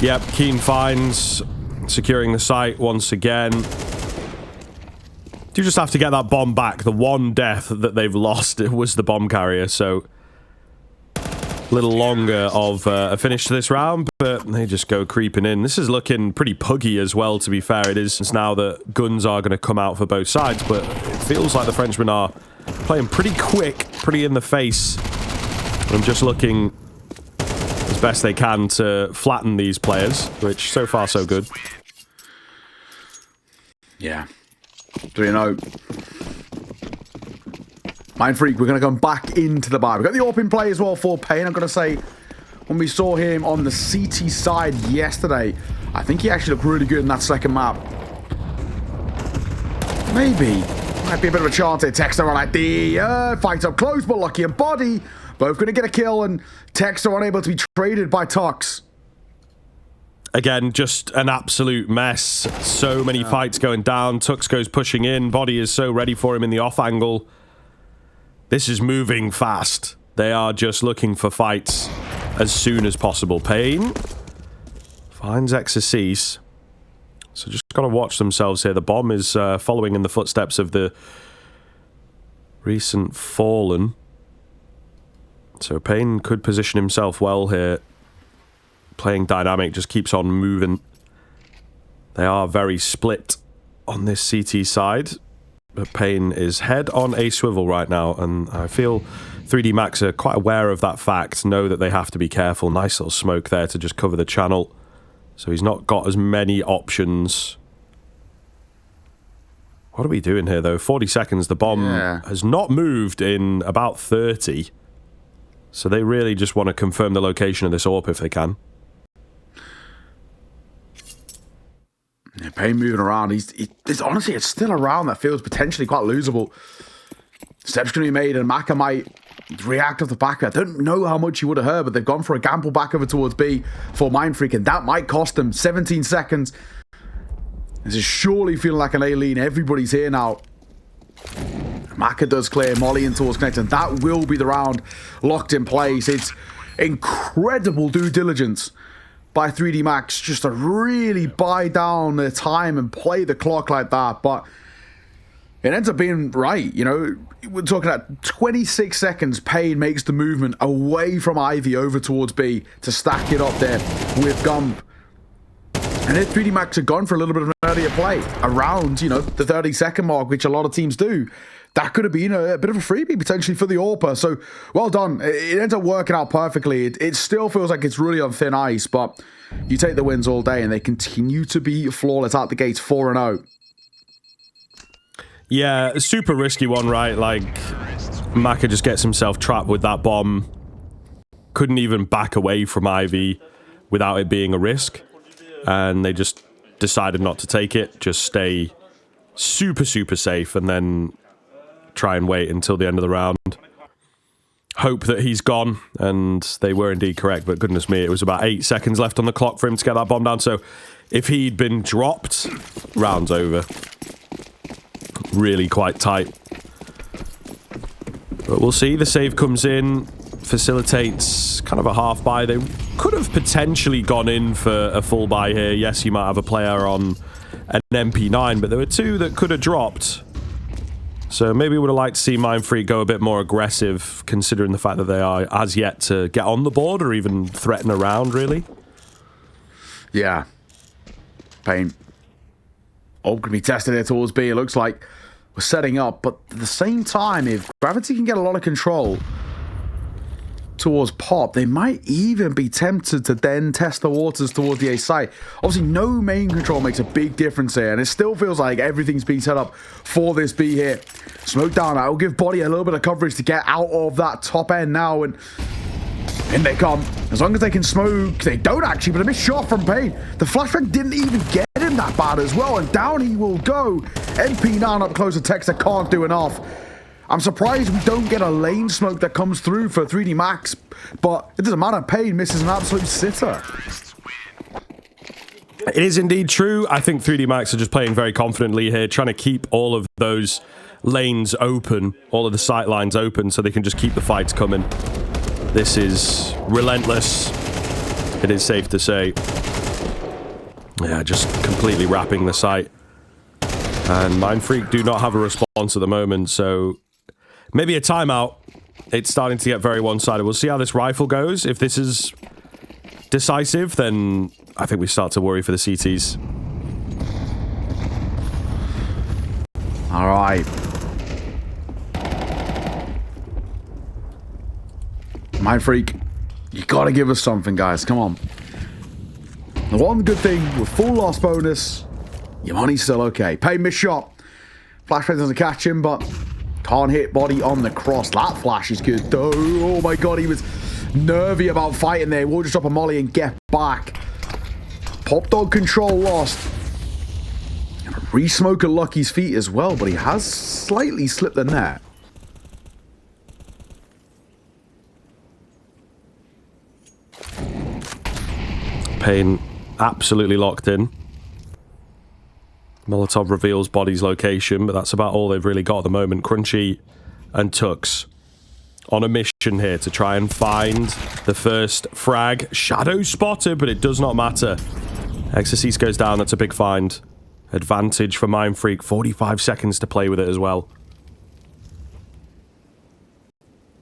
Yep, Keen finds, securing the site once again. You just have to get that bomb back. The one death that they've lost was the bomb carrier, so a little longer of a finish to this round, but they just go creeping in. This is looking pretty puggy as well, to be fair. It is now that guns are going to come out for both sides, but it feels like the Frenchmen are playing pretty quick, pretty in the face. I'm just looking as best they can to flatten these players, which so far so good. Yeah. 3-0. Mindfreak, we're going to come back into the bar. We've got the open play as well for Payne. I'm going to say, when we saw him on the CT side yesterday, I think he actually looked really good in that second map. Maybe. Might be a bit of a chance here. Texter on ID. Fights up close, but Lucky and Body both going to get a kill, and Texter unable to be traded by Tux. Again, just an absolute mess. So many fights going down. Tux goes pushing in. Body is so ready for him in the off angle. This is moving fast. They are just looking for fights as soon as possible. Payne finds Exorcist. So just got to watch themselves here. The bomb is following in the footsteps of the recent fallen. So Payne could position himself well here. Playing dynamic, just keeps on moving. They are very split on this CT side. But Payne is head on a swivel right now, and I feel 3D Max are quite aware of that fact, know that they have to be careful. Nice little smoke there to just cover the channel. So he's not got as many options. What are we doing here, though? 40 seconds. The bomb has not moved in about 30. So they really just want to confirm the location of this AWP if they can. Yeah, Payne moving around. Honestly, it's still a round that feels potentially quite losable. Steps going to be made, and Maka might react off the back. I don't know how much he would have heard, but they've gone for a gamble back over towards B for Mindfreak, and that might cost them 17 seconds. This is surely feeling like an A-lean. Everybody's here now. Maka does clear Molly in towards Connect, and that will be the round locked in place. It's incredible due diligence by 3D Max just to really buy down their time and play the clock like that. But it ends up being right. You know, we're talking at 26 seconds. Payne makes the movement away from Ivy over towards B to stack it up there with Gump. And then 3D Max had gone for a little bit of an earlier play around, you know, the 30-second mark, which a lot of teams do. That could have been a bit of a freebie potentially for the AWPer. So, well done. It ends up working out perfectly. It still feels like it's really on thin ice, but you take the wins all day, and they continue to be flawless out the gates, 4-0. Yeah, a super risky one, right? Like, Maka just gets himself trapped with that bomb. Couldn't even back away from Ivy without it being a risk. And they just decided not to take it. Just stay super, super safe, and then try and wait until the end of the round. Hope that he's gone, and they were indeed correct, but goodness me, it was about 8 seconds left on the clock for him to get that bomb down, so if he'd been dropped, round's over. Really quite tight. But we'll see, the save comes in, facilitates kind of a half buy. They could have potentially gone in for a full buy here. Yes, you might have a player on an MP9, but there were two that could have dropped. So maybe would have liked to see Mindfreak go a bit more aggressive, considering the fact that they are as yet to get on the board or even threaten a round, really. Yeah. Payne. All going to be tested here towards B. It looks like we're setting up, but at the same time, if Gravity can get a lot of control towards Pop, they might even be tempted to then test the waters towards the A site. Obviously, no main control makes a big difference here, and it still feels like everything's being set up for this B here. Smoke down, I'll give Body a little bit of coverage to get out of that top end now, and in they come. As long as they can smoke, they don't actually, but a missed shot from Payne. The flashback didn't even get him that bad as well, and down he will go. MP9 up close to Texter can't do enough. I'm surprised we don't get a lane smoke that comes through for 3D Max, but it doesn't matter. Payne misses an absolute sitter. It is indeed true. I think 3D Max are just playing very confidently here, trying to keep all of those lanes open, all of the sight lines open, so they can just keep the fights coming. This is relentless, it is safe to say. Yeah, just completely wrapping the site. And Mindfreak do not have a response at the moment, so maybe a timeout. It's starting to get very one-sided. We'll see how this rifle goes. If this is decisive, then I think we start to worry for the CTs. All right. Mindfreak, you got to give us something, guys. Come on. The one good thing with full loss bonus, your money's still okay. Pay missed shot. Flashbang doesn't catch him, but can't hit Body on the cross. That flash is good, though. Oh my god, he was nervy about fighting there. We'll just drop a molly and get back. Pop Dog control lost. Re-smoke at Lucky's feet as well, but he has slightly slipped the net. Payne absolutely locked in. Molotov reveals Body's location, but that's about all they've really got at the moment. Crunchy and Tux on a mission here to try and find the first frag. Shadow spotted, but it does not matter. Exorcist goes down, that's a big find. advantage for Mindfreak. 45 seconds to play with it as well.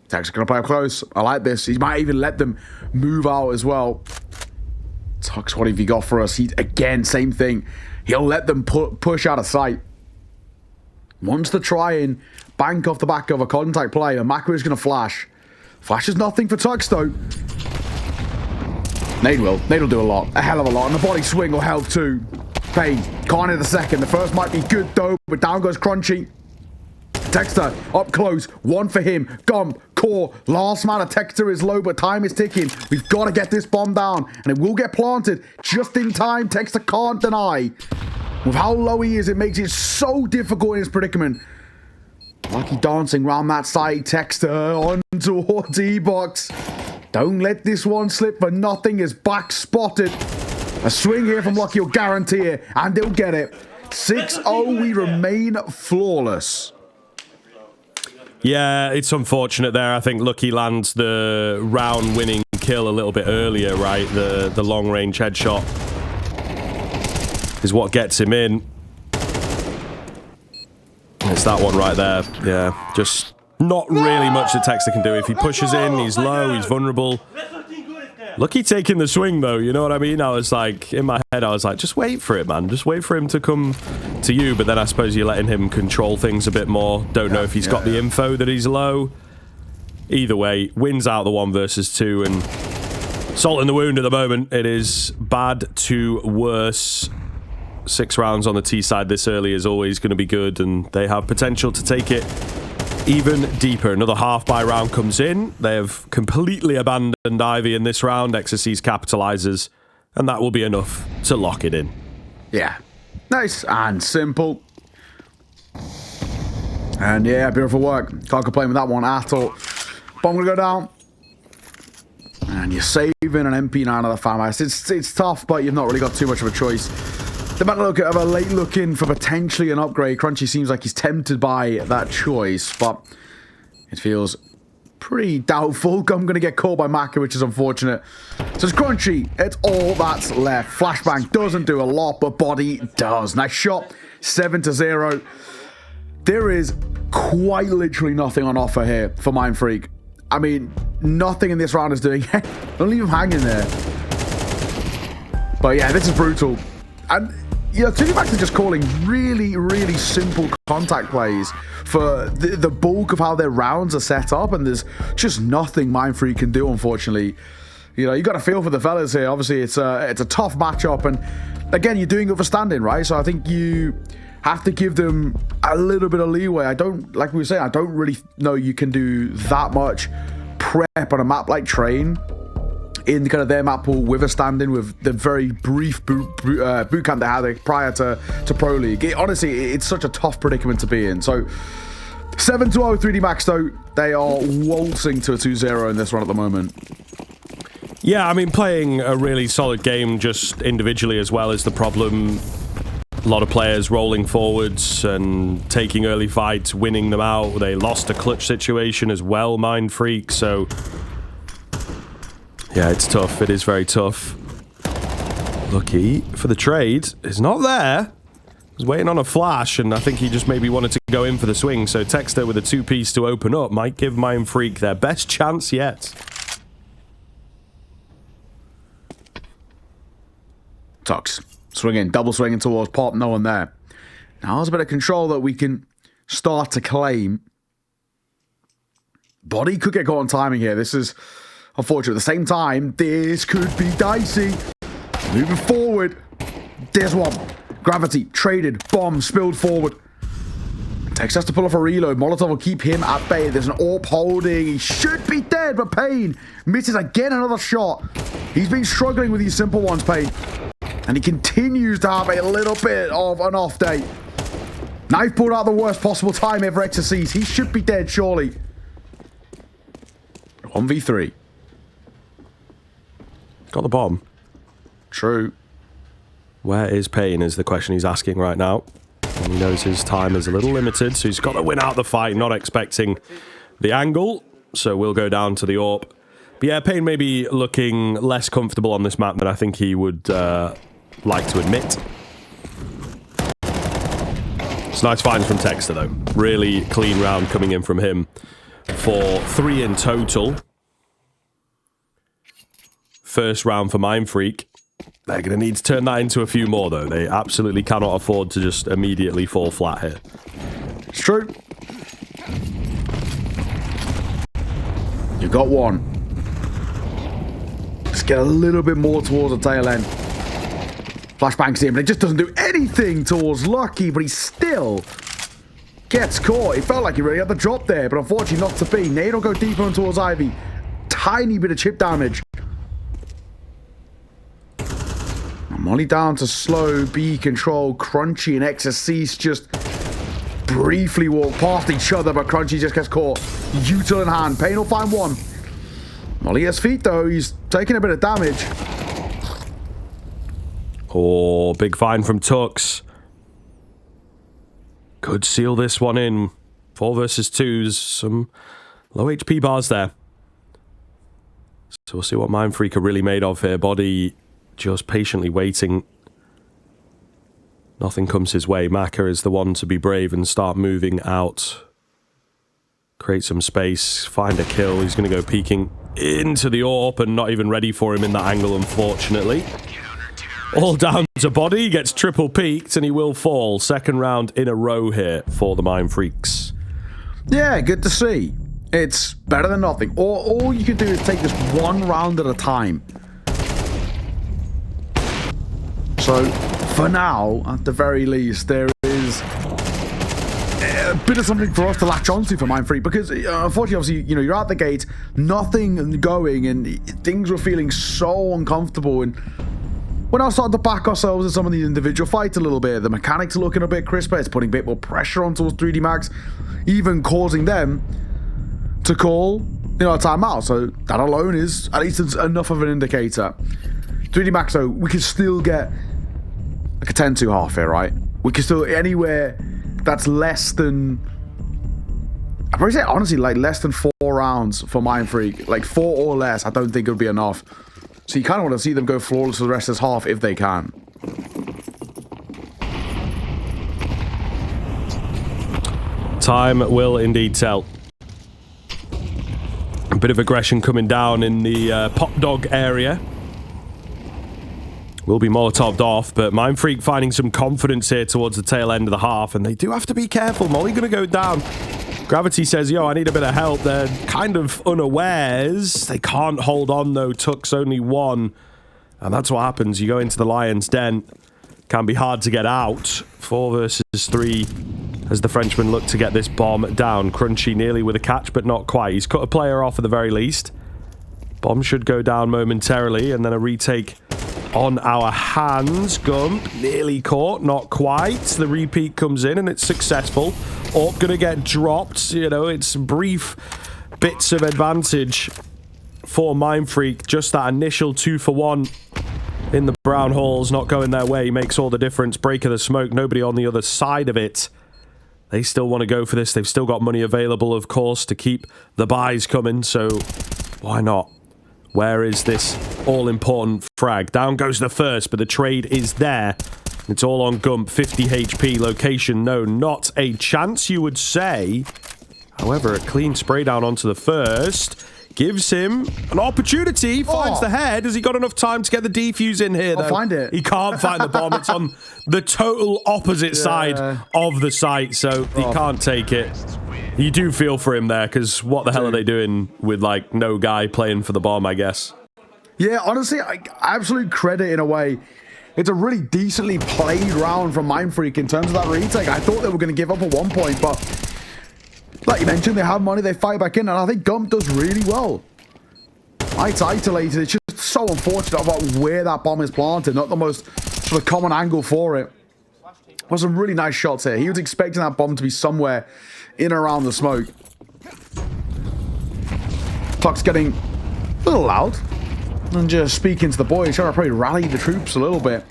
Tech's going to play up close. I like this. He might even let them move out as well. Tux, what have you got for us? He, again, same thing. He'll let them push out of sight. Wants to try and bank off the back of a contact play, and Mako is going to flash. Flash is nothing for Tux, though. Nade will. Nade will do a lot. A hell of a lot. And the body swing will help, too. Pain. Can't hit the second. The first might be good, though, but down goes Crunchy. Texter up close, one for him. Gump, core, last man of Texter is low, but time is ticking. We've got to get this bomb down, and it will get planted just in time. Texter can't deny. With how low he is, it makes it so difficult in his predicament. Lucky dancing around that side. Texter on towards E-Box. Don't let this one slip for nothing. Is back spotted. A swing here from Lucky will guarantee it, and they'll get it. 6-0, we remain flawless. Yeah, it's unfortunate there. I think Lucky lands the round-winning kill a little bit earlier, right? The long-range headshot is what gets him in. It's that one right there. Yeah, just not really much that Texter can do. If he pushes in, he's low, he's vulnerable. Lucky taking the swing, though, you know what I mean? I was like, in my head, I was like, just wait for it, man. Just wait for him to come to you. But then I suppose you're letting him control things a bit more. Don't know if he's got the info that he's low. Either way, wins out the 1 versus 2. And salt in the wound at the moment. It is bad to worse. 6 rounds on the T side this early is always going to be good. And they have potential to take it even deeper. Another half-buy round comes in. They have completely abandoned Ivy in this round. Exorcise capitalizes, and that will be enough to lock it in. Yeah. Nice and simple. And yeah, beautiful work. Can't complain with that one at all. Bomb will go down. And you're saving an MP9 of the farmhouse. It's tough, but you've not really got too much of a choice. They might look at a late look in for potentially an upgrade. Crunchy seems like he's tempted by that choice, but it feels pretty doubtful. I'm going to get caught by Maka, which is unfortunate. So it's Crunchy. It's all that's left. Flashbang doesn't do a lot, but Body does. Nice shot. 7-0. There is quite literally nothing on offer here for Mindfreak. I mean, nothing in this round is doing. Don't leave him hanging there. But yeah, this is brutal. And you know, Max are just calling really, really simple contact plays for the bulk of how their rounds are set up, and there's just nothing Mindfreak can do, unfortunately. You know, you got to feel for the fellas here. Obviously, it's a tough matchup, and again, you're doing it for standing, right? So I think you have to give them a little bit of leeway. I don't, like we were saying, I don't really know you can do that much prep on a map like Train in kind of their map pool with a stand-in, with the very brief boot camp they had prior to Pro League. Honestly, it's such a tough predicament to be in. So 7-0 3D Max, though, they are waltzing to a 2-0 in this run at the moment. Yeah, I mean, playing a really solid game just individually as well is the problem. A lot of players rolling forwards and taking early fights, winning them out. They lost a clutch situation as well, Mindfreak, so yeah, it's tough. It is very tough. Lucky for the trade is not there. Was waiting on a flash, and I think he just maybe wanted to go in for the swing. So Texter with a 2-piece to open up might give Mindfreak their best chance yet. Tux swinging, double swinging towards Pop. No one there. Now there's a bit of control that we can start to claim. Body could get caught on timing here. This is unfortunate. At the same time, this could be dicey. Moving forward. There's one. Gravity traded. Bomb spilled forward. Tex has to pull off a reload. Molotov will keep him at bay. There's an AWP holding. He should be dead, but Payne misses again another shot. He's been struggling with these simple ones, Payne. And he continues to have a little bit of an off day. Knife pulled out the worst possible time ever Exorcise. He should be dead, surely. 1v3. Got the bomb. True. Where is Payne is the question he's asking right now. And he knows his time is a little limited, so he's got to win out the fight, not expecting the angle. So we'll go down to the AWP. But yeah, Payne may be looking less comfortable on this map than I think he would like to admit. It's nice finds from Texter, though. Really clean round coming in from him for 3 in total. First round for Mindfreak. They're going to need to turn that into a few more, though. They absolutely cannot afford to just immediately fall flat here. It's true. You got one. Let's get a little bit more towards the tail end. Flashbangs in, but it just doesn't do anything towards Lucky, but he still gets caught. It felt like he really had the drop there, but unfortunately not to be. Nade will go deeper on towards Ivy. Tiny bit of chip damage. Molly down to slow, B control, Crunchy and XSC's just briefly walk past each other, but Crunchy just gets caught. Util in hand. Payne will find one. Molly has feet though. He's taking a bit of damage. Oh, big find from Tux. Could seal this one in. 4 versus 2s. Some low HP bars there. So we'll see what Mindfreak are really made of here. Body just patiently waiting. Nothing comes his way. Maka is the one to be brave and start moving out. Create some space. Find a kill. He's going to go peeking into the AWP and not even ready for him in that angle, unfortunately. All down to Body. Gets triple peeked and he will fall. Second round in a row here for the Mindfreaks. Yeah, good to see. It's better than nothing. All you can do is take this one round at a time. So, for now, at the very least, there is a bit of something for us to latch onto for Mindfreak, because unfortunately, obviously, you know, you're out the gate, nothing going, and things were feeling so uncomfortable. And when I started to back ourselves in some of these individual fights a little bit, the mechanics are looking a bit crisper. It's putting a bit more pressure on towards 3D Max, even causing them to call, you know, a timeout. So that alone is at least enough of an indicator. 3D Max, though, we can still get like a 10-2 half here, right? We can still, anywhere that's less than, I'd probably say, honestly, like less than 4 rounds for Mindfreak. Like 4 or less, I don't think it would be enough. So you kind of want to see them go flawless for the rest of this half if they can. Time will indeed tell. A bit of aggression coming down in the pop dog area. Will be Molotov'd off, but Mindfreak finding some confidence here towards the tail end of the half, and they do have to be careful. Molly going to go down. Gravity says, yo, I need a bit of help. They're kind of unawares. They can't hold on, though. Tuck's only 1, and that's what happens. You go into the Lion's Den. Can be hard to get out. 4 versus 3 as the Frenchman look to get this bomb down. Crunchy nearly with a catch, but not quite. He's cut a player off at the very least. Bomb should go down momentarily, and then a retake on our hands. Gump nearly caught, not quite. The repeat comes in and it's successful. AWP gonna get dropped. You know, it's brief bits of advantage for Mindfreak. Just that initial 2-for-1 in the brown halls not going their way makes all the difference. Break of the smoke, nobody on the other side of it. They still want to go for this. They've still got money available, of course, to keep the buys coming, so why not? Where is this all-important frag? Down goes the first, but the trade is there. It's all on Gump. 50 HP. Location, no. Not a chance, you would say. However, a clean spray down onto the first gives him an opportunity. Finds the head. Has he got enough time to get the defuse in here, though? I'll find it. He can't find the bomb. It's on the total opposite side of the site, so he can't take it. You do feel for him there, because what the hell are they doing with, like, no guy playing for the bomb, I guess? Yeah, honestly, absolute credit in a way. It's a really decently played round from Mindfreak in terms of that retake. I thought they were going to give up at one point, but like you mentioned, they have money, they fight back in, and I think Gump does really well. It's isolated. It's just so unfortunate about where that bomb is planted. Not the most sort of common angle for it. There some really nice shots here. He was expecting that bomb to be somewhere in and around the smoke. Tuck's getting a little loud and just speaking to the boys, trying to probably rally the troops a little bit.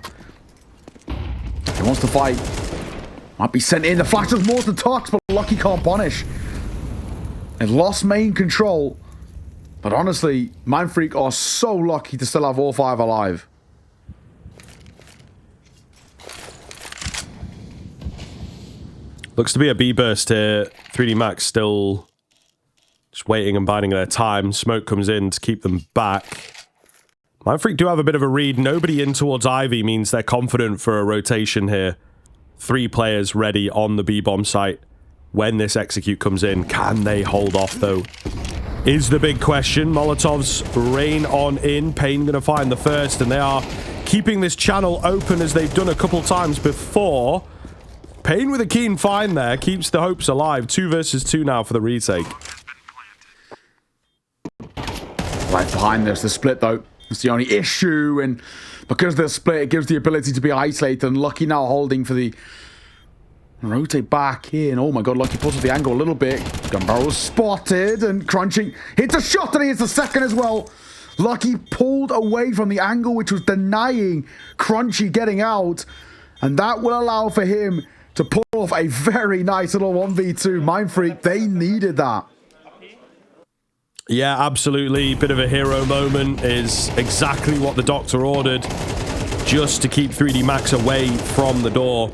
He wants to fight. Might be sent in. The flash does more to Tux, but Lucky can't punish. They've lost main control. But honestly, Mindfreak are so lucky to still have all 5 alive. Looks to be a B burst here. 3D Max still just waiting and biding their time. Smoke comes in to keep them back. Mindfreak do have a bit of a read. Nobody in towards Ivy means they're confident for a rotation here. 3 players ready on the B-bomb site when this execute comes in. Can they hold off, though? Is the big question. Molotovs rain on in. Pain going to find the first, and they are keeping this channel open as they've done a couple times before. Pain with a keen find there. Keeps the hopes alive. 2 versus 2 now for the retake. Right behind there's the split, though. It's the only issue, and because they're split, it gives the ability to be isolated, and Lucky now holding for the rotate back in. Oh my god, Lucky pulls the angle a little bit. Gun barrel spotted, and Crunching hits a shot, and he hits the second as well. Lucky pulled away from the angle, which was denying Crunchy getting out, and that will allow for him to pull off a very nice little 1v2. Mindfreak, they needed that. Yeah, absolutely. Bit of a hero moment is exactly what the doctor ordered, just to keep 3D Max away from the door.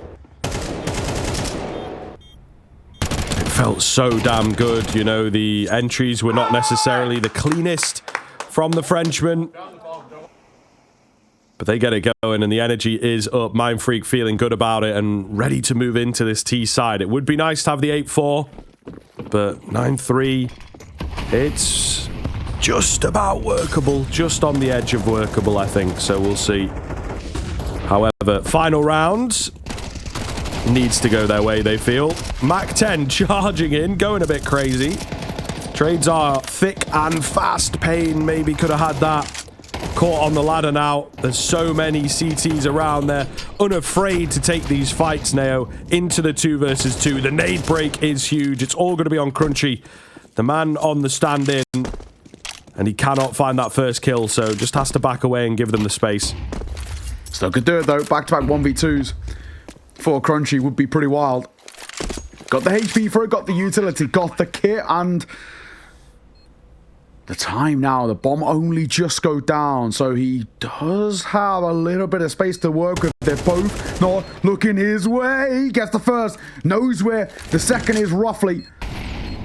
It felt so damn good. You know, the entries were not necessarily the cleanest from the Frenchman, but they get it going, and the energy is up. Mindfreak feeling good about it and ready to move into this T side. It would be nice to have the 8-4, but 9-3... it's just about workable, just on the edge of workable, I think, so we'll see. However, final round needs to go their way, they feel. Mac 10 charging in, going a bit crazy. Trades are thick and fast. Pain maybe could have had that. Caught on the ladder now. There's so many CTs around there. Unafraid to take these fights, Neo, into the 2 versus 2. The nade break is huge. It's all going to be on Crunchy. The man on the stand-in, and he cannot find that first kill, so just has to back away and give them the space. Still could do it, though. Back-to-back 1v2s for Crunchy would be pretty wild. Got the HP for it, got the utility, got the kit, and the time now. The bomb only just go down, so he does have a little bit of space to work with. They're both not looking his way. He gets the first, knows where the second is roughly.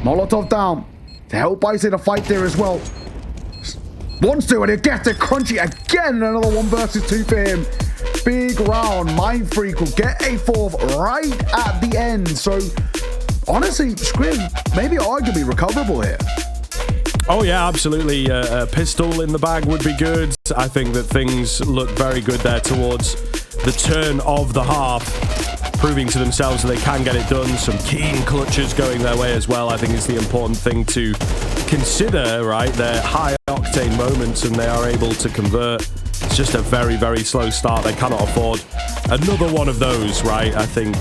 Molotov down to help Ice in a fight there as well. Wants to, and he gets it. Crunchy again. Another 1 versus 2 for him. Big round. Mindfreak will get a 4th right at the end. So, honestly, Scrim, maybe arguably recoverable here. Oh, yeah, absolutely. A pistol in the bag would be good. I think that things look very good there towards the turn of the half, proving to themselves that they can get it done. Some keen clutches going their way as well. I think is the important thing to consider, right? They're high-octane moments, and they are able to convert. It's just a very, very slow start. They cannot afford another one of those, right? I think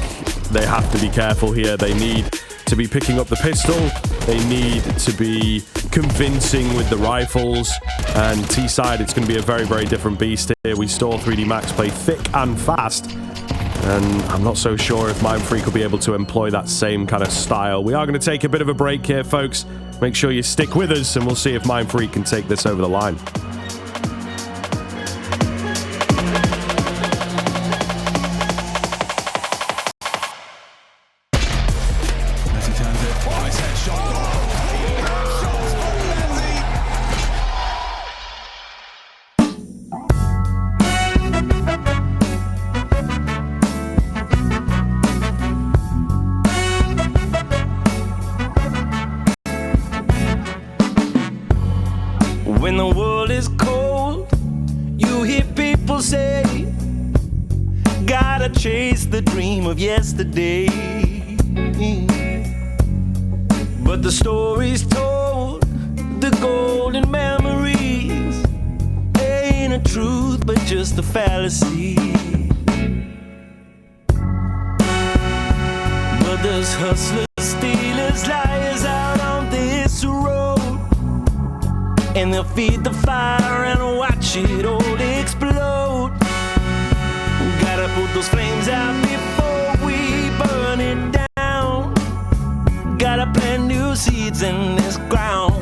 they have to be careful here. They need to be picking up the pistol. They need to be convincing with the rifles. And T-side, it's going to be a very, very different beast here. We saw 3D Max play thick and fast, and I'm not so sure if Mindfreak will be able to employ that same kind of style. We are going to take a bit of a break here, folks. Make sure you stick with us, and we'll see if Mindfreak can take this over the line. When the world is cold, you hear people say, gotta chase the dream of yesterday. But the stories told, the golden memories, ain't a truth but just a fallacy. But there's hustlers, stealers, liars out on this road, and they'll feed the fire and watch it all explode. Gotta put those flames out before we burn it down. Gotta plant new seeds in this ground.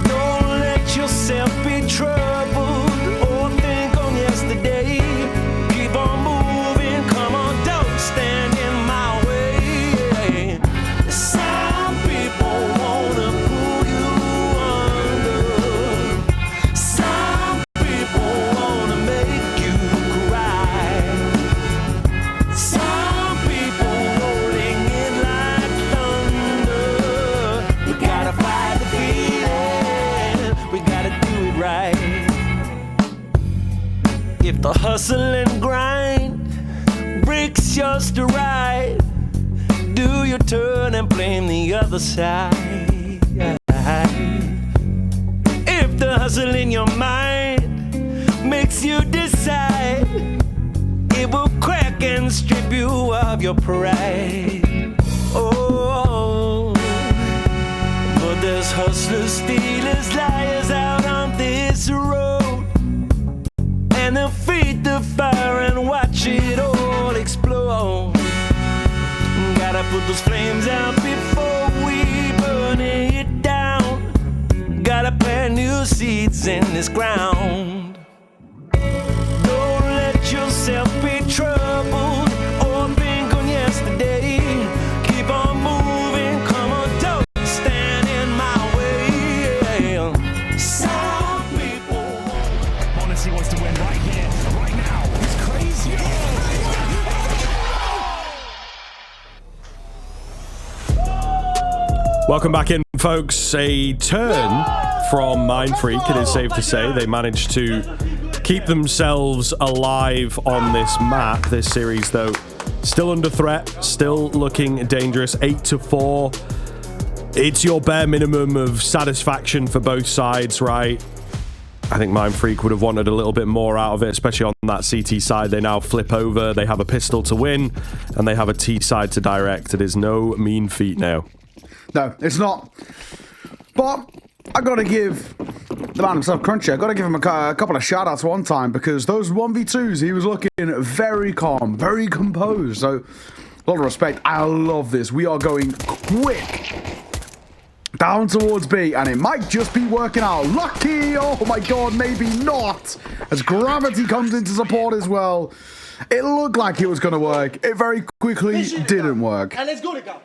Don't let yourself be troubled or think on yesterday. Keep on moving, come on, don't stand in my The hustle and grind, bricks yours to ride. Do your turn and blame the other side. If the hustle in your mind makes you decide, it will crack and strip you of your pride. Oh, but there's hustlers, stealers, liars out on this road, and they'll feed the fire and watch it all explode. Gotta put those flames out before we burn it down. Gotta plant new seeds in this ground. Don't let yourself be troubled or think on yesterday. Keep on moving, come on, don't stand in my way. Some people Honestly wants to win right here, right now. It's crazy. Welcome back in, folks. A turn from Mindfreak, it is safe to say. They managed to keep themselves alive on this map. This series, though, still under threat, still looking dangerous. 8-4. It's your bare minimum of satisfaction for both sides, right? I think Mindfreak would have wanted a little bit more out of it, especially on that CT side. They now flip over. They have a pistol to win, and they have a T side to direct. It is no mean feat now. No, it's not. But I got to give the man himself, Crunchy, I got to give him a couple of shout-outs one time, because those 1v2s, he was looking very calm, very composed. So, a lot of respect. I love this. We are going quick down towards B, and it might just be working out. Lucky! Oh my god, maybe not. As Gravity comes into support as well. It looked like it was going to work. It very quickly didn't work. And let's go, les gars.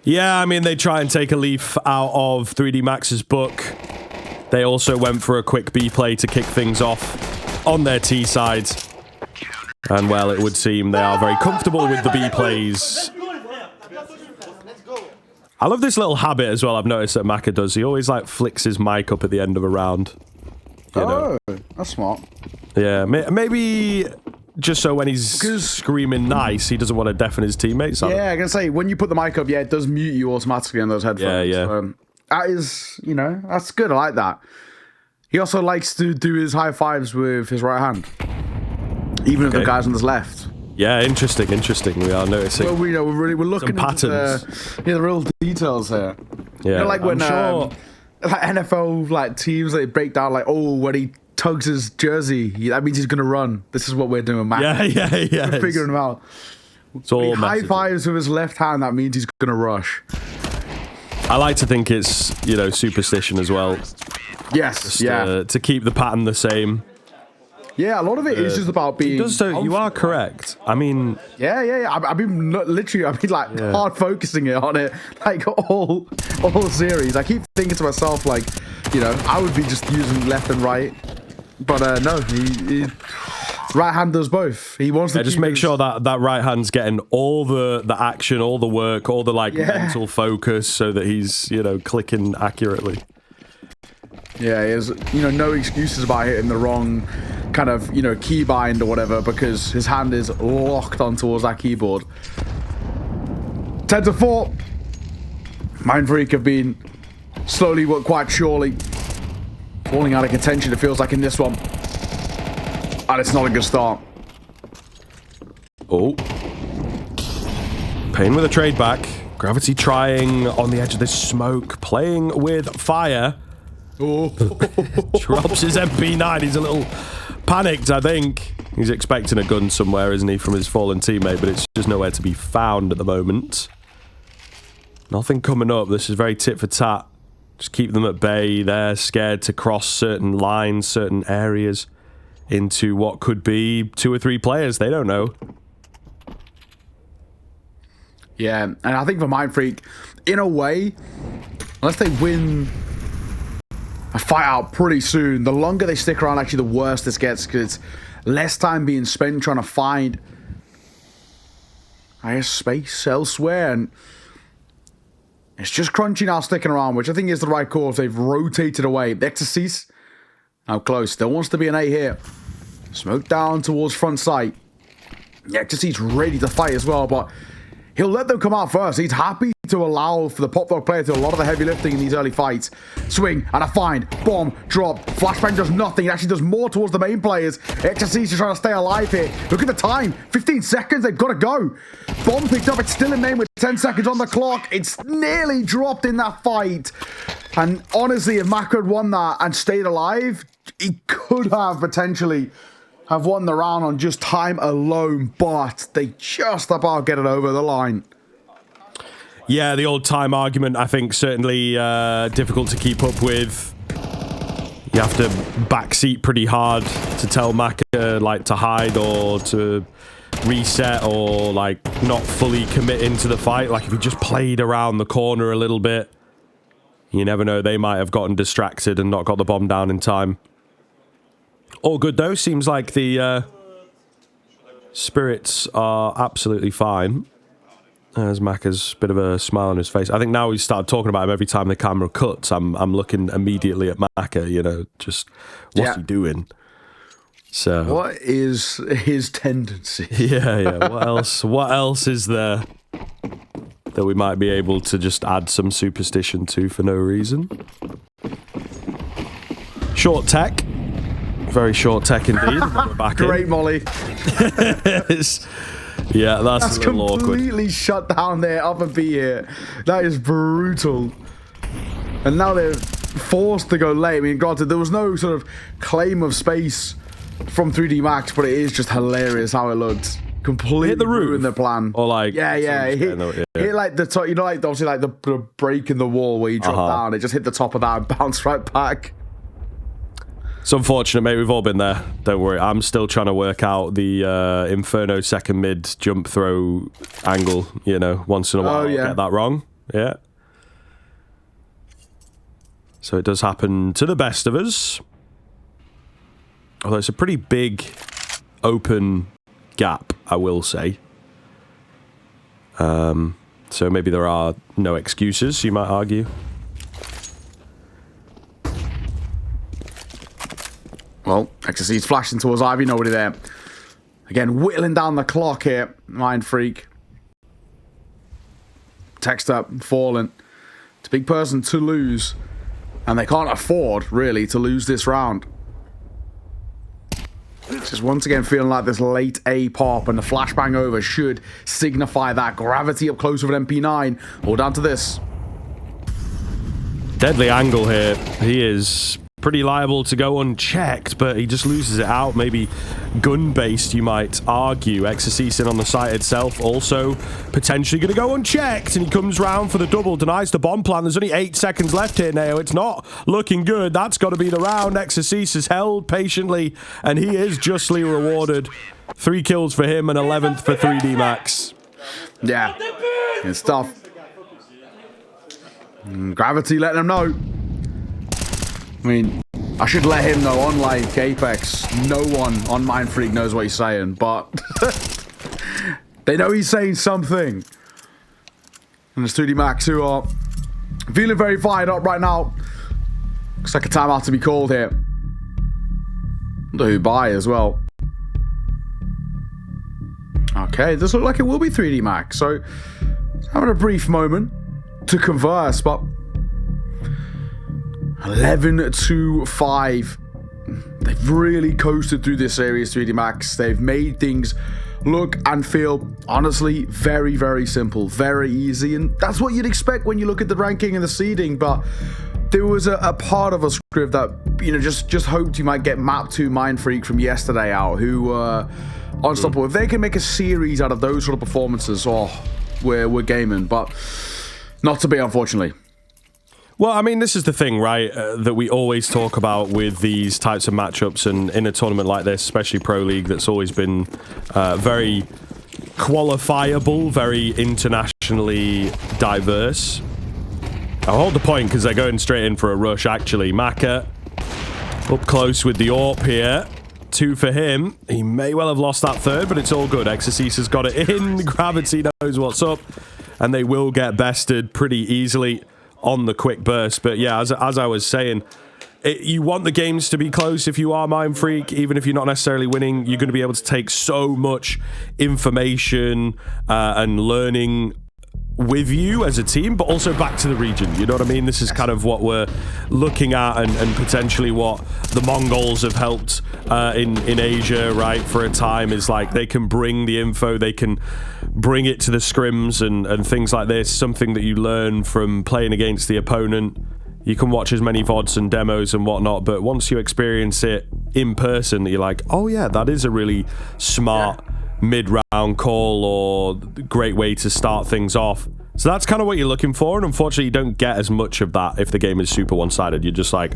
Yeah, I mean, they try and take a leaf out of 3D Max's book. They also went for a quick B play to kick things off on their T side. And, well, it would seem they are very comfortable with the B plays. Let's go. I love this little habit as well I've noticed that Maka does. He always, like, flicks his mic up at the end of a round. You know? Oh, that's smart. Yeah, maybe just so when he's screaming nice, he doesn't want to deafen his teammates. Yeah, I can say, when you put the mic up, yeah, it does mute you automatically on those headphones. Yeah. That is, you know, that's good. I like that. He also likes to do his high fives with his right hand, even if the guy's on his left. Yeah, interesting. We are noticing. Well, we're looking some patterns. Into the real details here. Yeah, you know, like when sure. like NFL like teams, they break down like, oh, when he tugs his jersey, that means he's gonna run. This is what we're doing, man. Yeah. We're figuring him out. It's all high fives with his left hand. That means he's gonna rush. I like to think it's, you know, superstition as well. Yes, To keep the pattern the same. Yeah, a lot of it is just about being. You are correct. I mean, yeah. I've been literally, hard focusing it on it, like all series. I keep thinking to myself, like, you know, I would be just using left and right, but no, he right hand does both. He wants to just make sure that right hand's getting all the action, all the work, all the mental focus, so that he's, you know, clicking accurately. Yeah, he has, you know, no excuses about hitting the wrong kind of, you know, keybind or whatever, because his hand is locked on towards that keyboard. 10-4. Mindfreak have been slowly but quite surely falling out of contention, it feels like, in this one. And it's not a good start. Oh. Pain with a trade back. Gravity trying on the edge of this smoke, playing with fire. Oh. Drops his MP9. He's a little panicked, I think. He's expecting a gun somewhere, isn't he, from his fallen teammate, but it's just nowhere to be found at the moment. Nothing coming up. This is very tit for tat. Just keep them at bay. They're scared to cross certain lines, certain areas into what could be 2 or 3 players. They don't know. Yeah, and I think for Mindfreak, in a way, unless they win a fight out pretty soon, the longer they stick around, actually, the worse this gets, because it's less time being spent trying to find, I guess, space elsewhere, and it's just Crunchy now sticking around, which I think is the right course. They've rotated away. Exorcist, now close. There wants to be an A here. Smoke down towards front site. Yeah, just he's ready to fight as well, but he'll let them come out first. He's happy to allow for the Pop Dog player to do a lot of the heavy lifting in these early fights. Swing and a find. Bomb. Drop. Flashbang does nothing. It actually does more towards the main players. XSC's just trying to stay alive here. Look at the time. 15 seconds. They've got to go. Bomb picked up. It's still in main with 10 seconds on the clock. It's nearly dropped in that fight. And honestly, if Mac had won that and stayed alive, he could have potentially have won the round on just time alone, but they just about get it over the line. Yeah, the old time argument, I think, certainly difficult to keep up with. You have to backseat pretty hard to tell Maka, like, to hide or to reset or, like, not fully commit into the fight. Like, if he just played around the corner a little bit, you never know, they might have gotten distracted and not got the bomb down in time. All good, though. Seems like the spirits are absolutely fine. As Maka's bit of a smile on his face. I think now we started talking about him every time the camera cuts. I'm looking immediately at Maka, you know, just what's he doing? So what is his tendency? Yeah. What else is there that we might be able to just add some superstition to for no reason? Short tech. Very short tech indeed. Back Great Molly. Yeah, that's a little completely awkward. shut down their upper B here. That is brutal. And now they're forced to go late. I mean, granted, there was no sort of claim of space from 3D Max, but it is just hilarious how it looked. Completely hit the roof ruined the plan. Or like hit like the top. You know, like obviously like the break in the wall where you drop down. It just hit the top of that and bounced right back. It's unfortunate, mate. We've all been there. Don't worry. I'm still trying to work out the Inferno second mid jump throw angle. You know, once in a while, I'll get that wrong. Yeah. So it does happen to the best of us. Although it's a pretty big open gap, I will say. So maybe there are no excuses, you might argue. Well, XSC's flashing towards Ivy, nobody there. Again, whittling down the clock here. Mindfreak. Text up, falling. It's a big person to lose. And they can't afford, really, to lose this round. Just once again feeling like this late A pop and the flashbang over should signify that gravity up close with an MP9. All down to this. Deadly angle here. He is pretty liable to go unchecked, but he just loses it out. Maybe gun-based, you might argue. Exorcist on the site itself also potentially going to go unchecked, and he comes round for the double, denies the bomb plan. There's only 8 seconds left here, Neo. It's not looking good. That's got to be the round. Exorcist is held patiently, and he is justly rewarded. 3 kills for him and 11th for 3D Max. Yeah, it's tough. Gravity letting him know. I mean, I should let him know, unlike Apex, no one on Mindfreak knows what he's saying, but they know he's saying something. And it's 2D Max who are feeling very fired up right now. Looks like a timeout to be called here. Wonder who by as well. Okay, this looks like it will be 3D Max, so having a brief moment to converse, but 11-5. They've really coasted through this series, 3D Max. They've made things look and feel, honestly, very, very simple, very easy. And that's what you'd expect when you look at the ranking and the seeding. But there was a part of a script that, you know, just hoped you might get Map 2 Mindfreak from yesterday out, who were unstoppable. If they can make a series out of those sort of performances, we're gaming. But not to be, unfortunately. Well, I mean, this is the thing, right, that we always talk about with these types of matchups, and in a tournament like this, especially Pro League, that's always been very qualifiable, very internationally diverse. I'll hold the point because they're going straight in for a rush, actually. Maka up close with the AWP here. 2 for him. He may well have lost that third, but it's all good. Exorcist has got it in. Gravity knows what's up, and they will get bested pretty easily on the quick burst. But yeah, as I was saying, You want the games to be close if you are Mindfreak, even if you're not necessarily winning. You're going to be able to take so much information and learning with you as a team, but also back to the region. You know what I mean? This is kind of what we're looking at, and potentially what the Mongols have helped in Asia, right, for a time, is like they can bring the info, they can bring it to the scrims and things like this, something that you learn from playing against the opponent. You can watch as many VODs and demos and whatnot, but once you experience it in person, you're like, oh yeah, that is a really smart mid-round call or great way to start things off. So that's kind of what you're looking for, and unfortunately you don't get as much of that if the game is super one-sided. You're just like,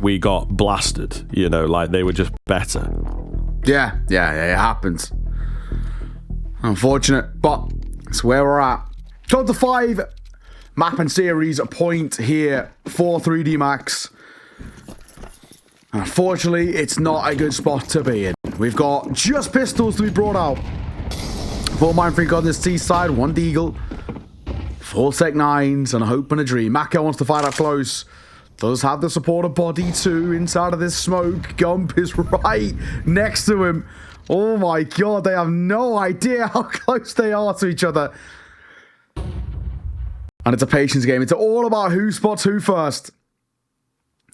we got blasted, you know, like they were just better. Yeah, it happens. Unfortunate, but it's where we're at. Top to 5 map and series point here for 3D Max. Unfortunately, it's not a good spot to be in. We've got just pistols to be brought out. 4 Mindfreak on this T side, 1 Deagle, 4 Sec 9s, and a hope and a dream. Mako wants to fight up close. Does have the supporter body too inside of this smoke. Gump is right next to him. Oh my god, they have no idea how close they are to each other. And it's a patience game. It's all about who spots who first.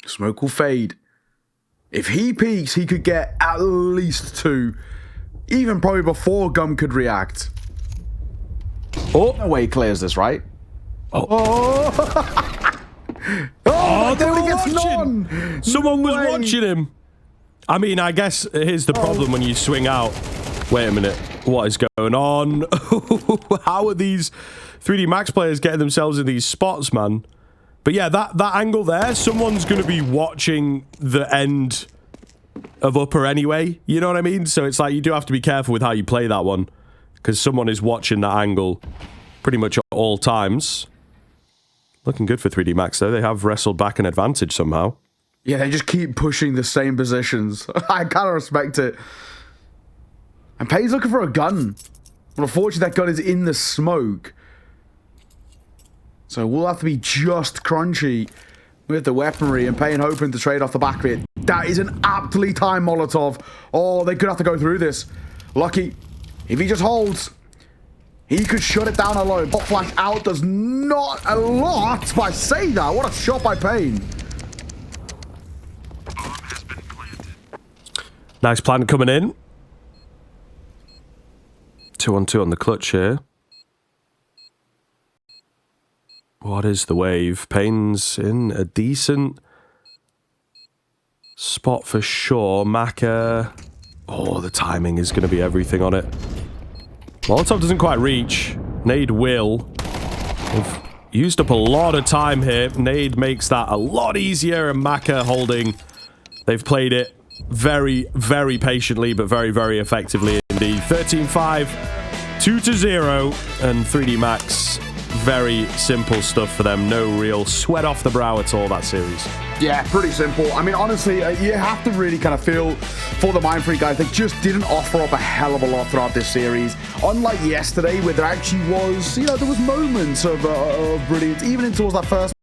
Smoke will fade. If he peeks, he could get at least 2. Even probably before Gum could react. Oh, no way he clears this, right? Oh, they were gets watching. none. Someone No was way. watching him. I mean, I guess here's the problem when you swing out. Wait a minute. What is going on? How are these 3D Max players getting themselves in these spots, man? But yeah, that angle there, someone's going to be watching the end of upper anyway. You know what I mean? So it's like you do have to be careful with how you play that one, because someone is watching that angle pretty much at all times. Looking good for 3D Max, though. They have wrestled back an advantage somehow. Yeah, they just keep pushing the same positions. I kind of respect it. And Payne's looking for a gun. But unfortunately, that gun is in the smoke. So we'll have to be just crunchy with the weaponry, and Payne hoping to trade off the back of it. That is an aptly timed Molotov. Oh, they could have to go through this. Lucky. If he just holds, he could shut it down alone. Pop flash out does not a lot, but I say that. What a shot by Payne. Nice plan coming in. 2-on-2 on the clutch here. What is the wave? Payne's in a decent spot for sure. Maka. Oh, the timing is going to be everything on it. Molotov doesn't quite reach. Nade will. They've used up a lot of time here. Nade makes that a lot easier, and Maka holding. They've played it very, very patiently, but very, very effectively indeed. 13-5, 2-0, and 3D Max. Very simple stuff for them. No real sweat off the brow at all, that series. Yeah, pretty simple. I mean, honestly, you have to really kind of feel for the Mindfreak guys. They just didn't offer up a hell of a lot throughout this series. Unlike yesterday, where there actually was, you know, there was moments of brilliance, even towards that first